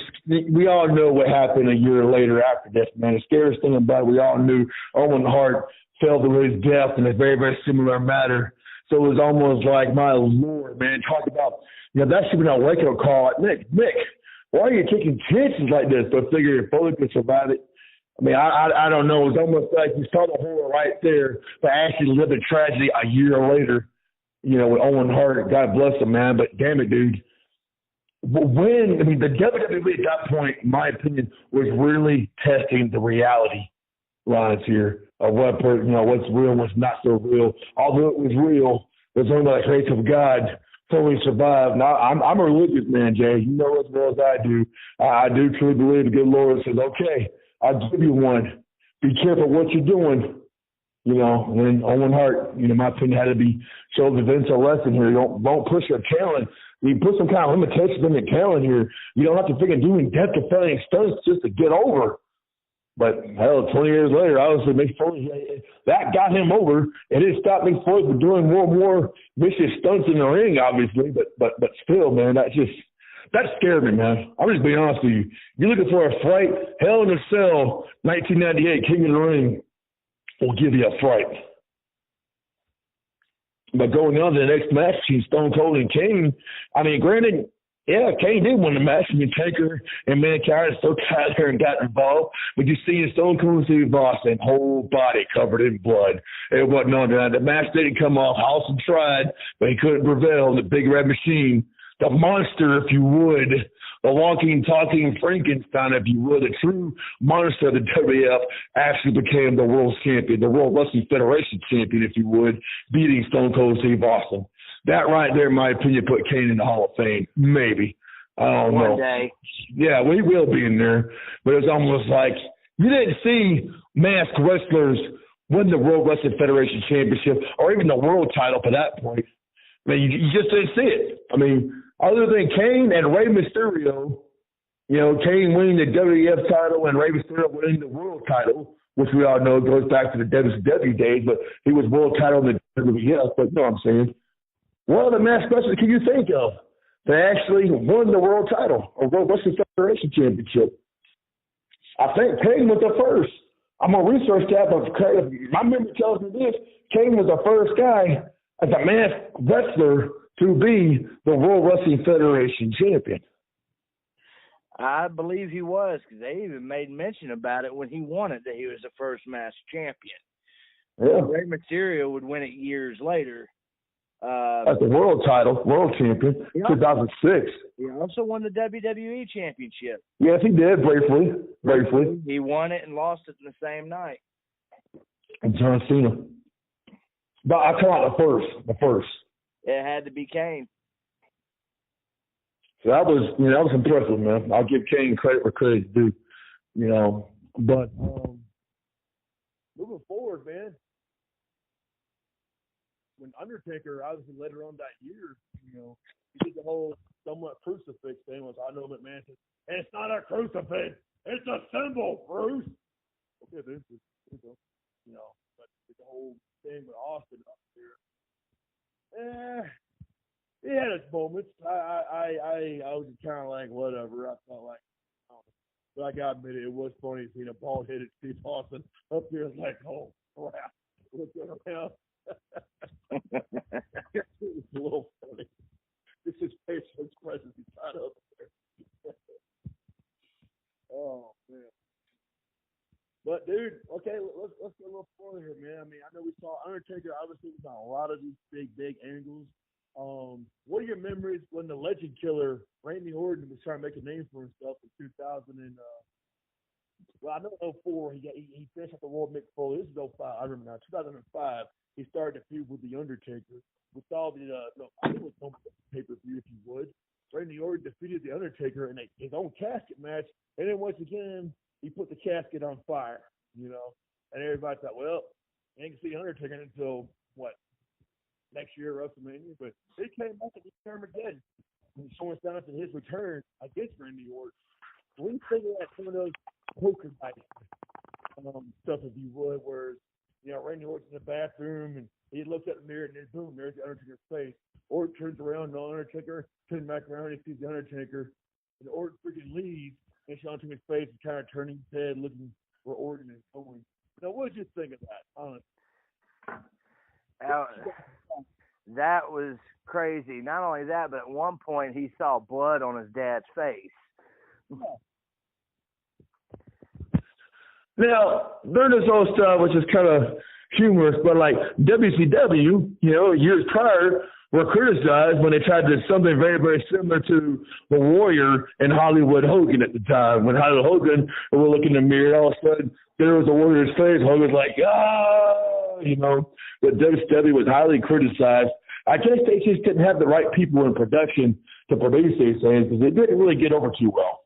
we all know what happened a year later after this, man. The scariest thing about it, we all knew Owen Hart fell to his death in a very, very similar manner. So it was almost like, my Lord, man, talk about, that should be a wake-up call. Mick, why are you taking chances like this? But figure if Foley could survive it. I mean, I don't know. It's almost like you saw the horror right there, but actually lived a tragedy a year later. With Owen Hart, God bless him, man. But damn it, dude. The WWE at that point, in my opinion, was really testing the reality lines here of what's real and what's not so real. Although it was real, it was only by the grace of God fully survived. Now, I'm a religious man, Jay. You know as well as I do. I do truly believe the good Lord says, okay, I'll give you one. Be careful what you're doing. When Owen Hart, my opinion, had to be showed Vince a lesson here. Don't push your talent. You put some kind of limitations on your talent here. You don't have to figure doing death-defying stunts just to get over. But hell, 20 years later, obviously, Mick Foley, that got him over. It didn't stop Mick Foley from doing more vicious stunts in the ring, obviously. But still, man, that scared me, man. I'm just being honest with you. You're looking for a fight, Hell in a Cell, 1998, King of the Ring. Will give you a fright. But going on to the next match between Stone Cold and Kane, I mean, granted, yeah, Kane did win the match. I mean, Taker and Mankind so tired there and got involved. But you see Stone Cold and Steve Austin, whole body covered in blood. It wasn't on that. The match didn't come off. Austin tried, but he couldn't prevail. The Big Red Machine, the monster, if you would, the walking, talking Frankenstein, if you would, the true monster of the WWF actually became the world champion, the World Wrestling Federation champion, if you would, beating Stone Cold Steve Austin. That right there, in my opinion, put Kane in the Hall of Fame. Maybe. I don't know. One day. Yeah, we will be in there. But it's almost like You didn't see masked wrestlers win the World Wrestling Federation Championship or even the world title to that point. I mean, you just didn't see it. I mean, other than Kane and Rey Mysterio, you know, Kane winning the WWF title and Rey Mysterio winning the world title, which we all know goes back to the WCW days, but he was world title in the WWF, but you know what I'm saying. What other masked wrestlers can you think of that actually won the world title or World Wrestling Federation Championship? I think Kane was the first. I'm going to research that, but my memory tells me this. Kane was the first guy as a masked wrestler to be the World Wrestling Federation champion. I believe he was, because they even made mention about it when he won it, that he was the first masked champion. Yeah. Rey Mysterio would win it years later. As the world title, world champion, 2006. He also won the WWE championship. Yes, he did, briefly. He won it and lost it in the same night. And John Cena. But I call it the first. It had to be Kane. So that was impressive, man. I'll give Kane credit where credit's due, you know. But moving forward, man, when Undertaker, obviously later on that year, you know, he did the whole somewhat crucifix thing. Was I know McMahon said, "It's not a crucifix, it's a symbol, Bruce." Okay, this is, you know, but the whole thing with Austin up there. He had its moments. I was just kind of like, whatever. I felt like, but I gotta admit it was funny seeing a bald-headed Steve Austin up there. Like, oh crap, looking around. It was a little funny. This is facial expressions he's trying up there. Oh man. But dude, okay, let's go a little further here, man. I mean, I know we saw Undertaker obviously was on a lot of these big angles. What are your memories when the Legend Killer Randy Orton was trying to make a name for himself in 2000 and I know 2004 he finished up the World Mick Foley. This is 2005. I remember now. 2005 he started to feud with the Undertaker. We saw I think it was no pay-per-view if you would. Randy Orton defeated the Undertaker in his own casket match, and then once again he put the casket on fire. You know, and everybody thought, well, you ain't gonna see Undertaker until what? Next year at WrestleMania, but he came back and he turned again. And showing signs of his return against Randy Orton. When you think of that, some of those poker night stuff, if you would, where you know Randy Orton's in the bathroom and he looks at the mirror and then boom, there's the Undertaker's face. Orton turns around, no Undertaker, turns back around, he sees the Undertaker, and Orton freaking leaves, and it's onto his face and kind of turning his head, looking where Orton is going. Now, what did you think of that, honestly? That was crazy. Not only that, but at one point he saw blood on his dad's face. Now, during this whole stuff, which is kind of humorous, but like WCW, you know, years prior, were criticized when they tried to do something very, very similar to the Warrior and Hollywood Hogan at the time. When Hollywood Hogan would look in the mirror, all of a sudden there was the Warrior's face. Hogan's like, you know, but WCW was highly criticized. I guess they just didn't have the right people in production to produce these things because it didn't really get over too well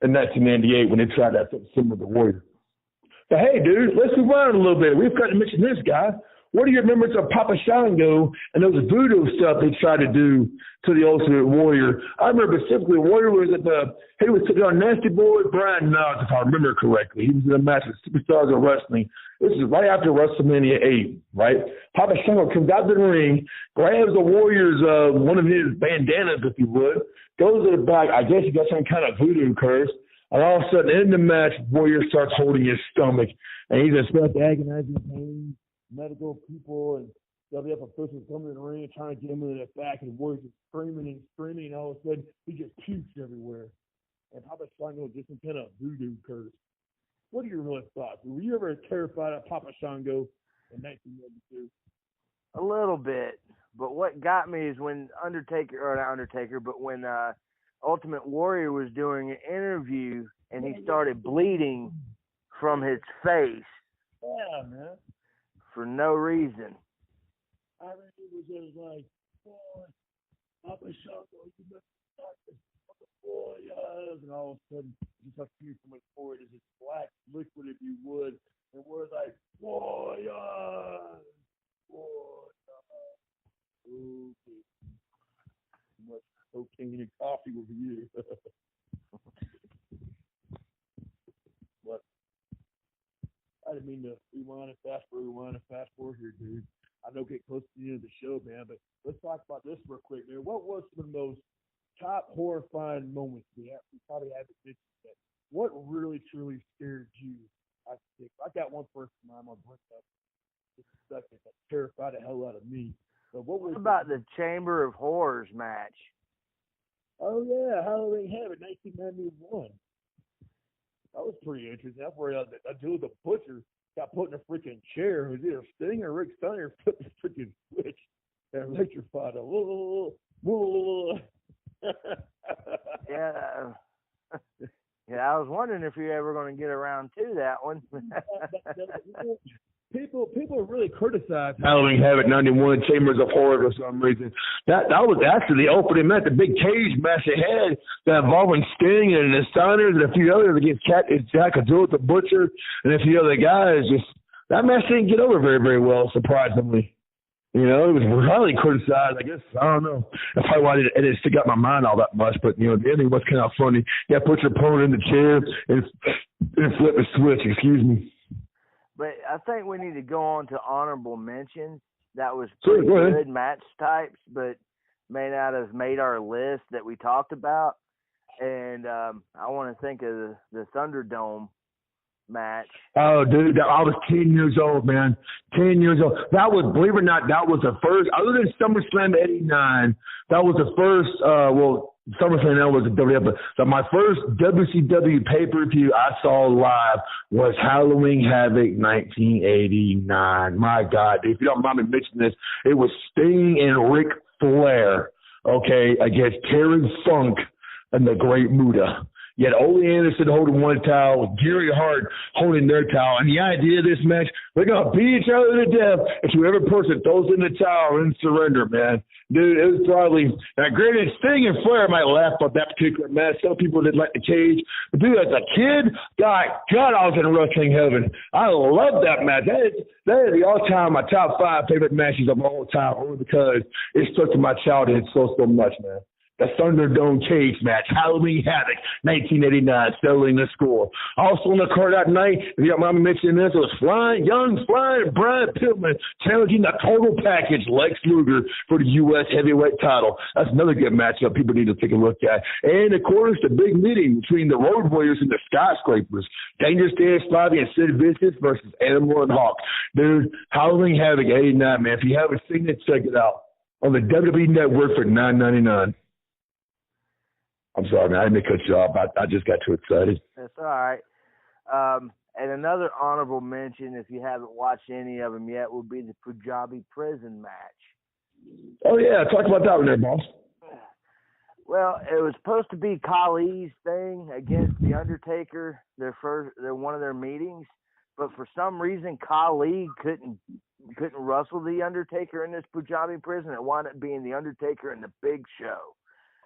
in 1998 when they tried that similar to the Warrior. But hey, dude, let's move on a little bit. We've got to mention this guy. What are your memories of Papa Shango and those voodoo stuff they tried to do to the Ultimate Warrior? I remember specifically Warrior was he was sitting on Nasty Boy Brian Knox, if I remember correctly. He was in a match with Superstars of Wrestling. This is right after WrestleMania 8, right? Papa Shango comes out to the ring, grabs the Warrior's one of his bandanas, if you would, goes to the back. I guess he got some kind of voodoo curse. And all of a sudden, in the match, Warrior starts holding his stomach, and he's in such agonizing pain. Medical people and WF officials coming in the ring trying to get him in the back, and Warrior's just screaming, and all of a sudden he just pukes everywhere. And Papa Shango gets some kind of voodoo curse. What are your real thoughts? Were you ever terrified of Papa Shango in 1992? A little bit, but what got me is when when Ultimate Warrior was doing an interview and he started bleeding from his face. Yeah, man. For no reason. I mean, it was just like, boy, Papa Shango, you Warriors, and all of a sudden, just like coming from his forehead is this black liquid, if you would, and we're like, Warriors, Warriors. Okay. Too much cocaine and coffee over you. But I didn't mean to rewind and fast forward here, dude. I know get close to the end of the show, man, but let's talk about this real quick, man. What was some of the most top horrifying moments we probably haven't mentioned yet? What really, truly scared you? I got one first in mind. I'll bring up just a second. That terrified the hell out of me. But what about the Chamber of Horrors match? Oh, yeah, Halloween Havoc, 1991. That was pretty interesting. That's where that dude, the butcher, got put in a freaking chair. It was either Sting or Rick Steiner put the freaking switch and electrified him. Yeah. Yeah, I was wondering if you're ever going to get around to that one. People really criticized Halloween Havoc 91 Chambers of Horror for some reason. That was actually the opening match, the big cage match they had that involving Sting and the Steiners and a few others against Jack Azul, the Butcher, and a few other guys. Just that match didn't get over very, very well, surprisingly. You know, it was highly criticized. I guess, I don't know. That's probably why it didn't stick out in my mind all that much. But, you know, the ending was kind of funny. Yeah, put your opponent in the chair and flip the switch. Excuse me. But I think we need to go on to honorable mentions. That was pretty good match types, but may not have made our list that we talked about. And I want to think of the Thunderdome match. Oh, dude, I was 10 years old, man. 10 years old. That was, believe it or not, that was the first, other than SummerSlam 89, that was the first, SummerSlam now was the WWF, but my first WCW pay-per-view I saw live was Halloween Havoc 1989. My God, dude, if you don't mind me mentioning this, it was Sting and Ric Flair, okay, against Terry Funk and the Great Muta. You had Ole Anderson holding one towel, Gary Hart holding their towel. And the idea of this match, they're going to beat each other to death if whoever person throws in the towel and surrender, man. Dude, it was probably, now granted, Sting and Flair might laugh about that particular match. Some people didn't like the cage. But dude, as a kid, God, I was in wrestling heaven. I love that match. That is the all-time, my top 5 favorite matches of all time, only because it stuck to my childhood so much, man. The Thunderdome cage match, Halloween Havoc, 1989, settling the score. Also on the card that night, if you don't mind me mentioning this, it was Flying Brian Pillman challenging the total package Lex Luger for the U.S. heavyweight title. That's another good matchup people need to take a look at. And, of course, the big meeting between the Road Warriors and the Skyscrapers. Dangerous Dan Spivey and Sid Vicious versus Animal and Hawk. Dude, Halloween Havoc, 89, man. If you haven't seen it, check it out on the WWE Network for $9.99. I'm sorry, man. I didn't cut you off. I just got too excited. That's all right. And another honorable mention, if you haven't watched any of them yet, would be the Punjabi prison match. Oh, yeah. Talk about that one there, boss. Well, it was supposed to be Khali's thing against The Undertaker, their one of their meetings. But for some reason, Khali couldn't wrestle The Undertaker in this Punjabi prison. It wound up being The Undertaker and The Big Show.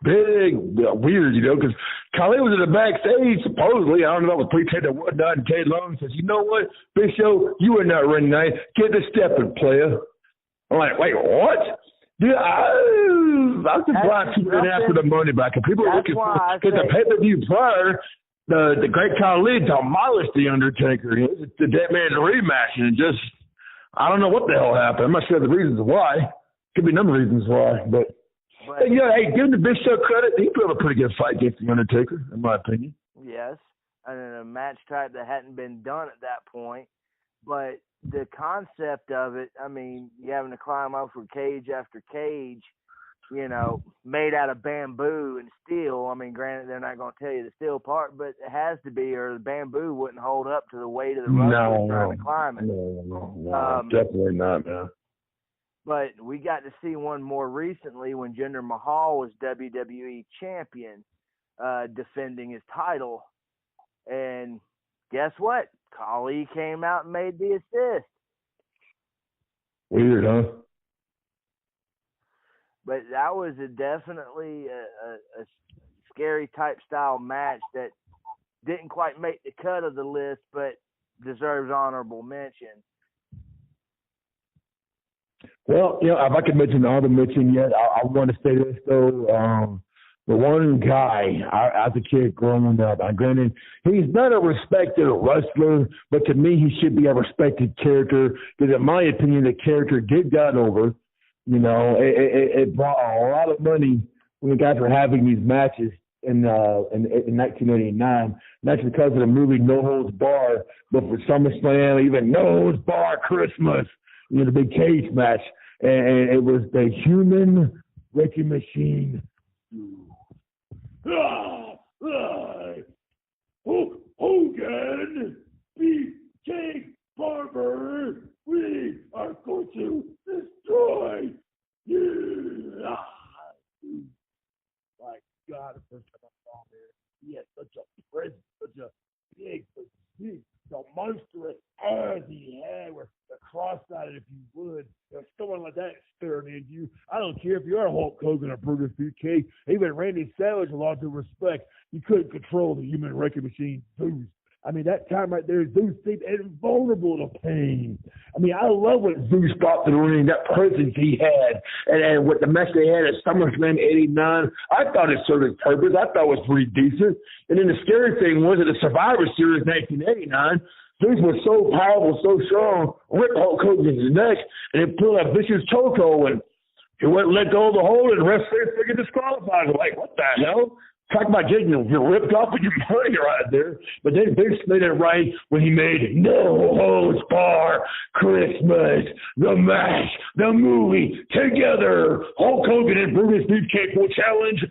Big, weird, you know, because Khali was in the backstage, supposedly, I don't know, with pretend or whatnot, and Ted Long says, you know what, Big Show, you are not running tonight. Get the stepping, player. I'm like, wait, what? Dude, I'm surprised people didn't ask for the money back. And people are looking for, because the pay-per-view prior, the great Khali demolished The Undertaker. You know, the Dead Man's rematch, and just, I don't know what the hell happened. I'm not sure the reasons why. Could be a number of reasons why, but. But, yeah, hey, give the Big Show credit. He put up a pretty good fight against The Undertaker, in my opinion. Yes, and in a match type that hadn't been done at that point. But the concept of it, I mean, you having to climb up for cage after cage, you know, made out of bamboo and steel. I mean, granted, they're not going to tell you the steel part, but it has to be, or the bamboo wouldn't hold up to the weight of the wrestler trying to climb it. No, definitely not, man. But we got to see one more recently when Jinder Mahal was WWE champion, defending his title. And guess what? Khali came out and made the assist. Weird, huh? But that was definitely a scary type style match that didn't quite make the cut of the list, but deserves honorable mention. Well, if I could mention the other mention yet, I want to say this though. The one guy, as a kid growing up, granted, he's not a respected wrestler, but to me, he should be a respected character because, in my opinion, the character did got over. It brought a lot of money when the guys were having these matches in 1989. That's because of the movie No Holds Bar, but for SummerSlam, even No Holds Bar Christmas, the big cage match, and it was the Human Wrecking Machine. Hogan, Beefcake Barber, we are going to destroy you. My God, the first time I saw him, he had such a presence, such a big physique, the monstrous eyes he had were cross-eyed, if you would. If someone like that staring at you, I don't care if you're Hulk Hogan or Brutus Beefcake, even Randy Savage, with all due respect, you couldn't control the Human Wrecking Machine Zeus. I mean, that time right there, Zeus seemed invulnerable to pain. I mean, I love when Zeus got to the ring, that presence he had, and with the match they had at SummerSlam '89, I thought it served its purpose. I thought it was pretty decent. And then the scary thing was that the Survivor Series 1989, Zeus was so powerful, so strong, ripped Hulk Hogan's neck, and it pulled a vicious chokehold, and he wouldn't let go of the hold, and the rest figured disqualified. Like, what the hell? Talk about getting ripped off with your money right there. But then Vince made it right when he made No Holds Bar Christmas, the match, the movie, together. Hulk Hogan and Brutus Beefcake will challenge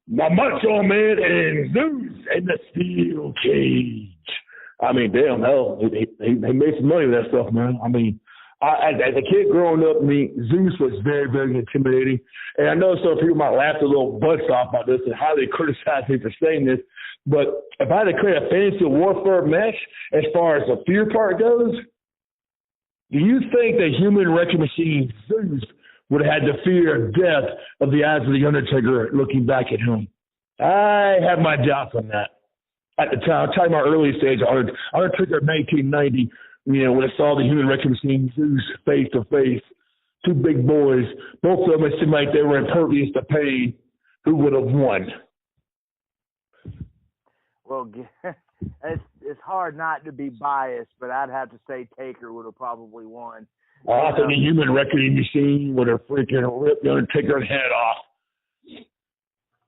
my Macho Man and Zeus in the steel cage. I mean, damn, hell, they made some money with that stuff, man. I mean, as a kid growing up, Zeus was very, very intimidating. And I know some people might laugh a little butts off about this and how they criticize me for saying this. But if I had to create a fantasy warfare match as far as the fear part goes, do you think the Human Wrecking Machine Zeus would have had the fear of death of the eyes of the Undertaker looking back at him? I have my doubts on that. At the time, I'm talking about early stage, Undertaker 1990, when I saw the Human Wrecking Machine Zeus face to face, two big boys, both of them, it seemed like they were impervious to pain. Who would have won? Well, it's hard not to be biased, but I'd have to say Taker would have probably won. I think the Human Wrecking Machine would have freaking ripped the Undertaker's head off.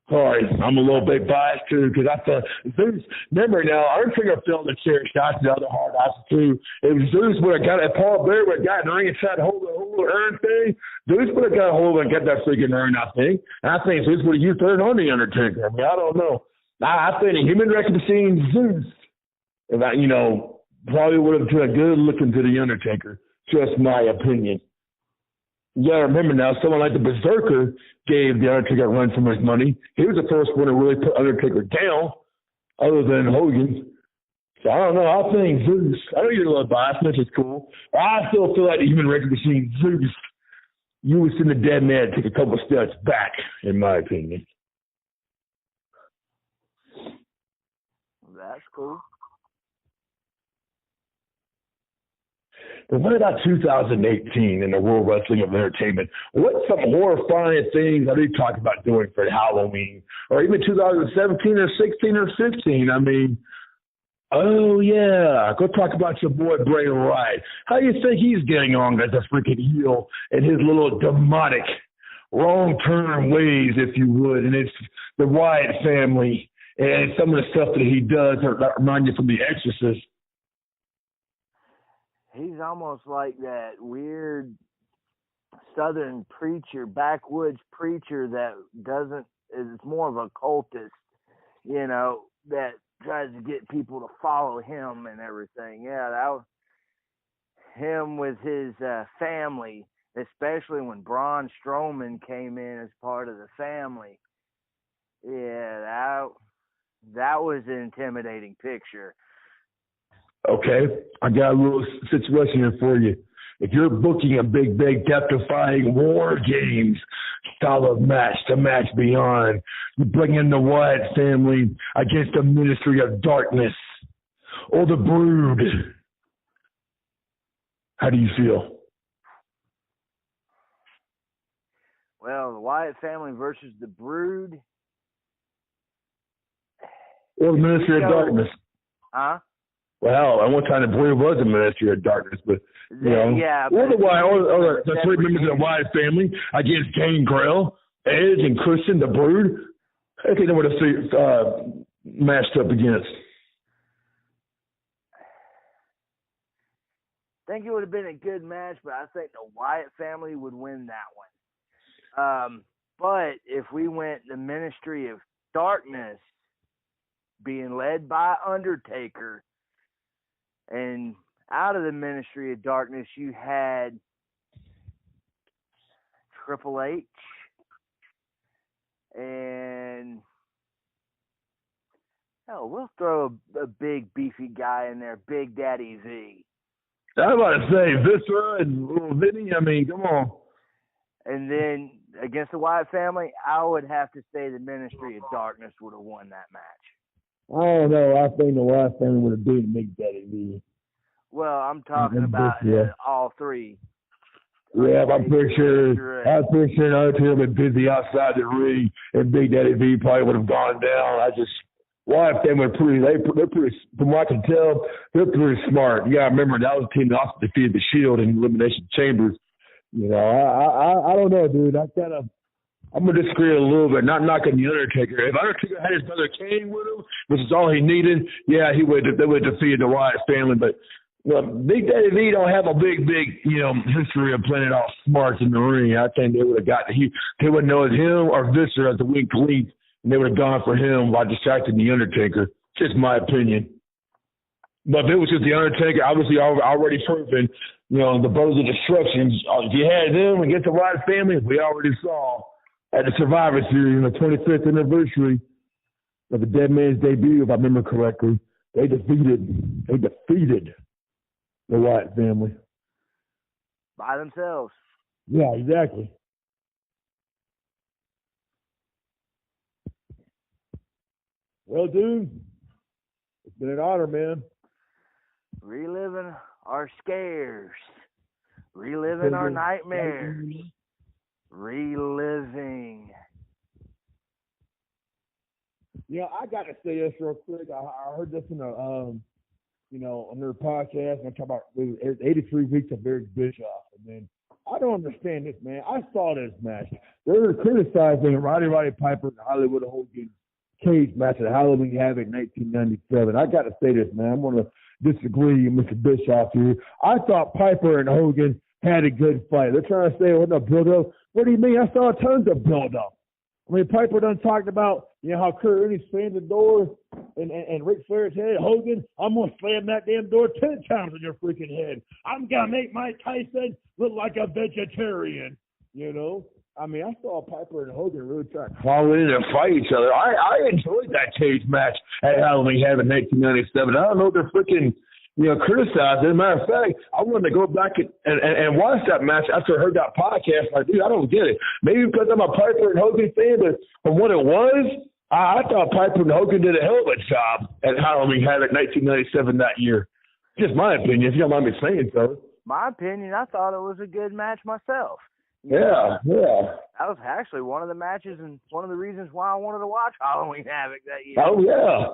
Sorry, I'm a little bit biased too because I thought Zeus. Remember now, Undertaker felt the chair shots, the other hard ass too. If Zeus would have got it, Paul Bear would have got in the ring and tried to hold the whole urn thing. Zeus would have got a hold of it and got that freaking urn, I think. And I think Zeus would have used it on the Undertaker. I mean, I don't know. I think the Human Wrecking Machine Zeus, if I, probably would have done a good look into the Undertaker. Just my opinion. You gotta remember now, someone like the Berserker gave the Undertaker a run for his money. He was the first one to really put Undertaker down, other than Hogan. So I don't know. I think Zeus. I know you're a little biased, which is cool. But I still feel like the Human Wrecking Machine Zeus. You would send the dead man take a couple steps back, in my opinion. That's cool. But what about 2018 in the World Wrestling of Entertainment? What's some horrifying things are they talking about doing for Halloween? Or even 2017 or 16 or 15? I mean, oh, yeah, go talk about your boy Bray Wyatt. How do you think he's getting on as a freaking heel in his little demonic, wrong-turn ways, if you would? And it's the Wyatt family and some of the stuff that he does that remind you from The Exorcist. He's almost like that weird Southern preacher, backwoods preacher that is more of a cultist, that tries to get people to follow him and everything. Yeah, that was him with his family, especially when Braun Strowman came in as part of the family. Yeah, that was an intimidating picture. Okay, I got a little situation here for you. If you're booking a big, death-defying war games style of match to match beyond, you bring in the Wyatt family against the Ministry of Darkness or the Brood. How do you feel? Well, the Wyatt family versus the Brood. Or the Ministry of Darkness. Huh? Well, at one time the Brood was the Ministry of Darkness, but yeah, or the three members of the Wyatt family against Gangrel, Edge, and Christian, the Brood. I think they would have matched up against. I think it would have been a good match, but I think the Wyatt family would win that one. But if we went the Ministry of Darkness, being led by Undertaker, and out of the Ministry of Darkness, you had Triple H and we'll throw a big beefy guy in there, Big Daddy V. I was about to say Viscera and Little Vinny. I mean, come on. And then against the Wyatt family, I would have to say the Ministry of Darkness would have won that match. I don't know. I think the Wyatt family would have beaten Big Daddy V. Well, I'm talking about all three. Yeah, I'm pretty sure the other two would have been busy outside the ring, and Big Daddy V probably would have gone down. Wyatt family they're pretty, from what I can tell, they're pretty smart. You gotta remember that was the team that also defeated the Shield in Elimination Chambers. You know, I don't know, dude. I'm gonna disagree a little bit. Not knocking the Undertaker. If Undertaker had his brother Kane with him, which is all he needed, yeah, they would have defeated the Wyatt family. But Big Daddy V don't have a big, history of playing off smarts in the ring. I think they would have they would know it's him or Viscera as the weak link, and they would have gone for him while distracting the Undertaker. Just my opinion. But if it was just the Undertaker, obviously already proven, the Brothers of Destruction. If you had them against the Wyatt family, we already saw at the Survivor Series on the 25th anniversary of the Dead Man's debut, if I remember correctly, they defeated the Wyatt family. By themselves. Yeah, exactly. Well, dude, it's been an honor, man. Reliving our scares. Reliving our nightmares. Reliving. Yeah, I got to say this real quick. I heard this in on their podcast, and I talk about 83 weeks of Eric Bischoff, and then I don't understand this, man. I saw this match. They were criticizing Roddy Piper and Hollywood Hogan cage match at Halloween Havoc 1997. I got to say this, man. I'm going to disagree with Mr. Bischoff here. I thought Piper and Hogan had a good fight. They're trying to say, what no build-up? What do you mean? I saw tons of build-up. I mean, Piper done talked about, how Kurt Angle slammed the door and Ric Flair's head. Hogan, I'm going to slam that damn door 10 times on your freaking head. I'm going to make Mike Tyson look like a vegetarian, I mean, I saw Piper and Hogan really try to fall in and fight each other. I enjoyed that cage match at Halloween Havoc 1997. I don't know if they're freaking, criticized. As a matter of fact, I wanted to go back and watch that match after I heard that podcast. Like, dude, I don't get it. Maybe because I'm a Piper and Hogan fan, but from what it was, I thought Piper and Hogan did a hell of a job at Halloween Havoc 1997 that year. Just my opinion, if you don't mind me saying so. My opinion, I thought it was a good match myself. Yeah. That was actually one of the matches and one of the reasons why I wanted to watch Halloween Havoc that year. Oh, yeah.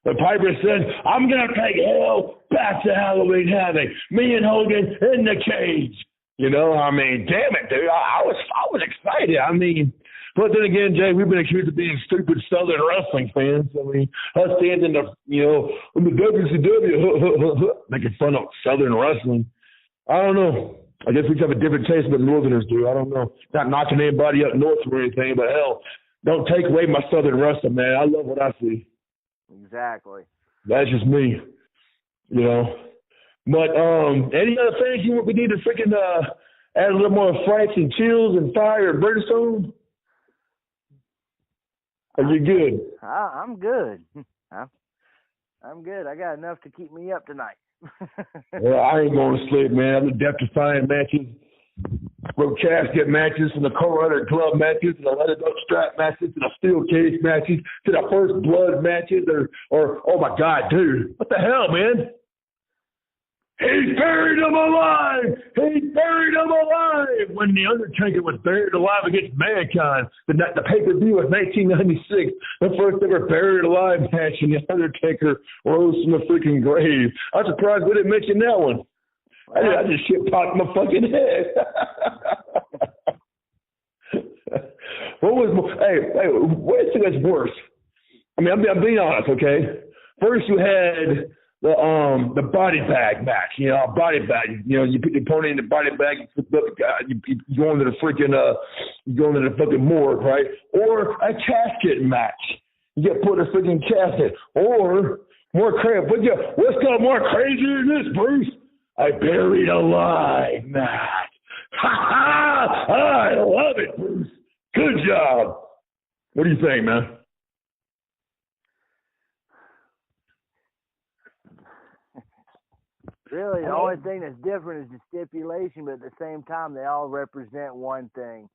But Piper said, I'm going to take hell back to Halloween Havoc. Me and Hogan in the cage. I mean, damn it, dude. I was excited. I mean, but then again, Jay, we've been accused of being stupid Southern wrestling fans. I mean, us standing in the WCW, making fun of Southern wrestling. I don't know. I guess we have a different taste than Northerners do. I don't know. Not knocking anybody up north or anything, but hell, don't take away my Southern wrestling, man. I love what I see. Exactly. That's just me, But any other things we need to freaking add a little more fights and chills and fire and brimstone? Are you good? I'm good. I'm good. I got enough to keep me up tonight. Well, I ain't going to sleep, man. The death-defying matches, road casket matches, and the co-runner glove matches, and the leather belt strap matches, and the steel cage matches, to the first blood matches, or oh my God, dude, what the hell, man? He buried him alive! He buried him alive! When The Undertaker was buried alive against Mankind, the pay-per-view was 1996, the first ever buried alive match, and The Undertaker rose from the freaking grave. I'm surprised we didn't mention that one. I just shit popped in my fucking head. Hey, what do you think is worse? I mean, I'm being honest, okay? First you had the body bag match, you know, a body bag. You know, you put your opponent in the body bag, you go into the freaking, you go into the fucking morgue, right? Or a casket match. You get put in a freaking casket. Or more crazy. What's got more crazy than this, Bruce? I buried alive match. Ha ha! I love it, Bruce. Good job. What do you think, man? Really, the only thing that's different is the stipulation, but at the same time, they all represent one thing: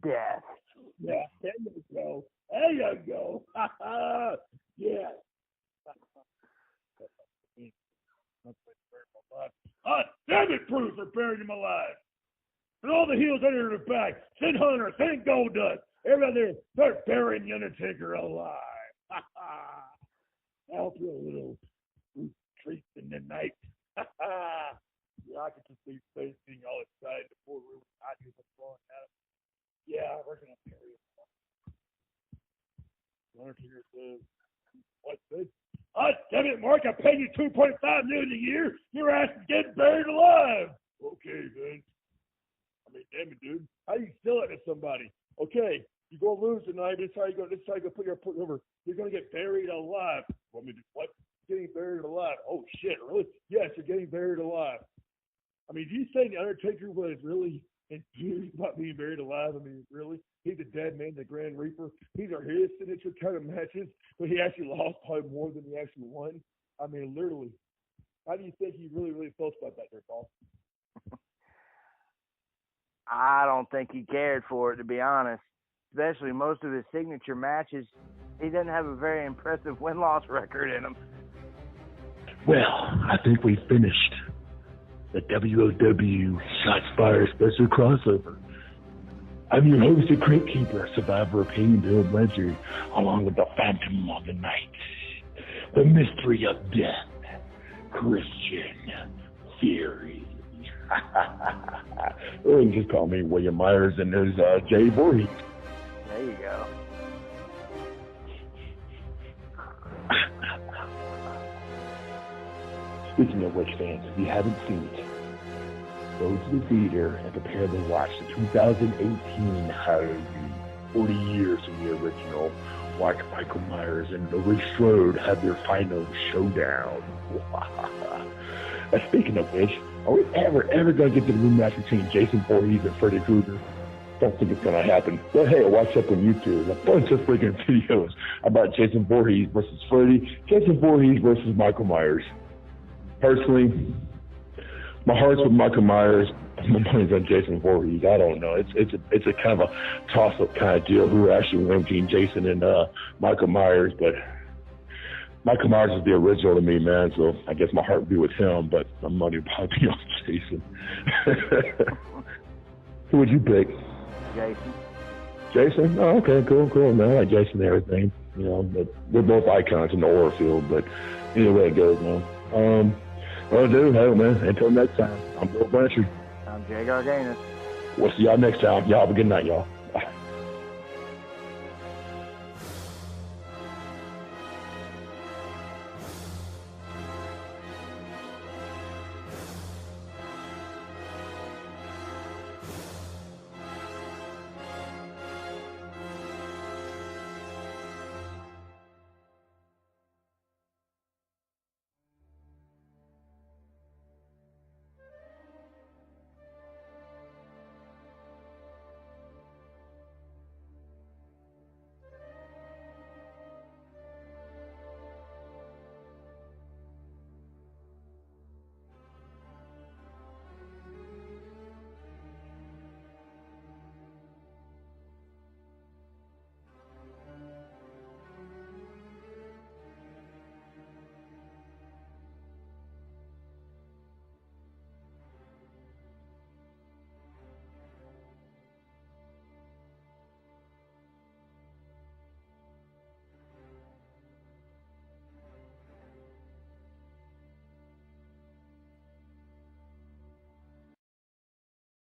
death. Yeah, there you go. There you go. Yeah. Damn it, Bruce, they're burying him alive. And all the heels under the back. Send Hunter, send Goldust. Everybody there, they're burying The Undertaker alive. I'll feel a little treat in the night. Yeah, I can just see facing all excited. The poor room, I do what's going on. Yeah, we're going to bury him. The Undertaker says, what's this? Damn it, Mark, I paid you $2.5 million a year. Your ass is getting buried alive. Okay, Vince. I mean, damn it, dude. How you sell it to somebody? Okay, you're going to lose tonight. This is how you go put your foot over. You're going to get buried alive. What? Getting buried alive? Oh, shit, really? Yes, you're getting buried alive. I mean, do you say The Undertaker was really enthused about being buried alive? I mean, really? He's a dead man, the Grand Reaper. These are his signature kind of matches, but he actually lost probably more than he actually won. I mean, literally. How do you think he really, really felt about that there, Paul? I don't think he cared for it, to be honest. Especially most of his signature matches, he doesn't have a very impressive win-loss record in them. Well, I think we finished the WOW Shots Fired Special Crossover. I'm your host, the Crate Keeper, survivor of pain, Bill Blanchard, along with the Phantom of the Night, the Mystery of Death, Christian Fury. Or you can just call me William Myers, and there's Jay Voorhees. There you go. Speaking of which, fans, if you haven't seen it, go to the theater and prepare to watch the 2018 Halloween, 40 years from the original. Watch Michael Myers and Laurie Strode have their final showdown. And speaking of which, are we ever going to get the rematch between Jason Voorhees and Freddy Krueger? Don't think it's going to happen. But hey, watch up on YouTube. A bunch of freaking videos about Jason Voorhees versus Freddy, Jason Voorhees versus Michael Myers. Personally, my heart's with Michael Myers. My money's on Jason Voorhees. I don't know. It's a kind of a toss-up kind of deal who actually won between Jason and Michael Myers. But Michael Myers is the original to me, man. So I guess my heart would be with him, but my money would probably be on Jason. Who would you pick? Jason. Jason? Oh, okay, cool, man. I like Jason and everything. You know, but they're both icons in the horror field. But either way it goes, man. Well, dude, hey, man, until next time, I'm Bill Blanchard. I'm Jay Garganeous. We'll see y'all next time. Y'all have a good night, y'all.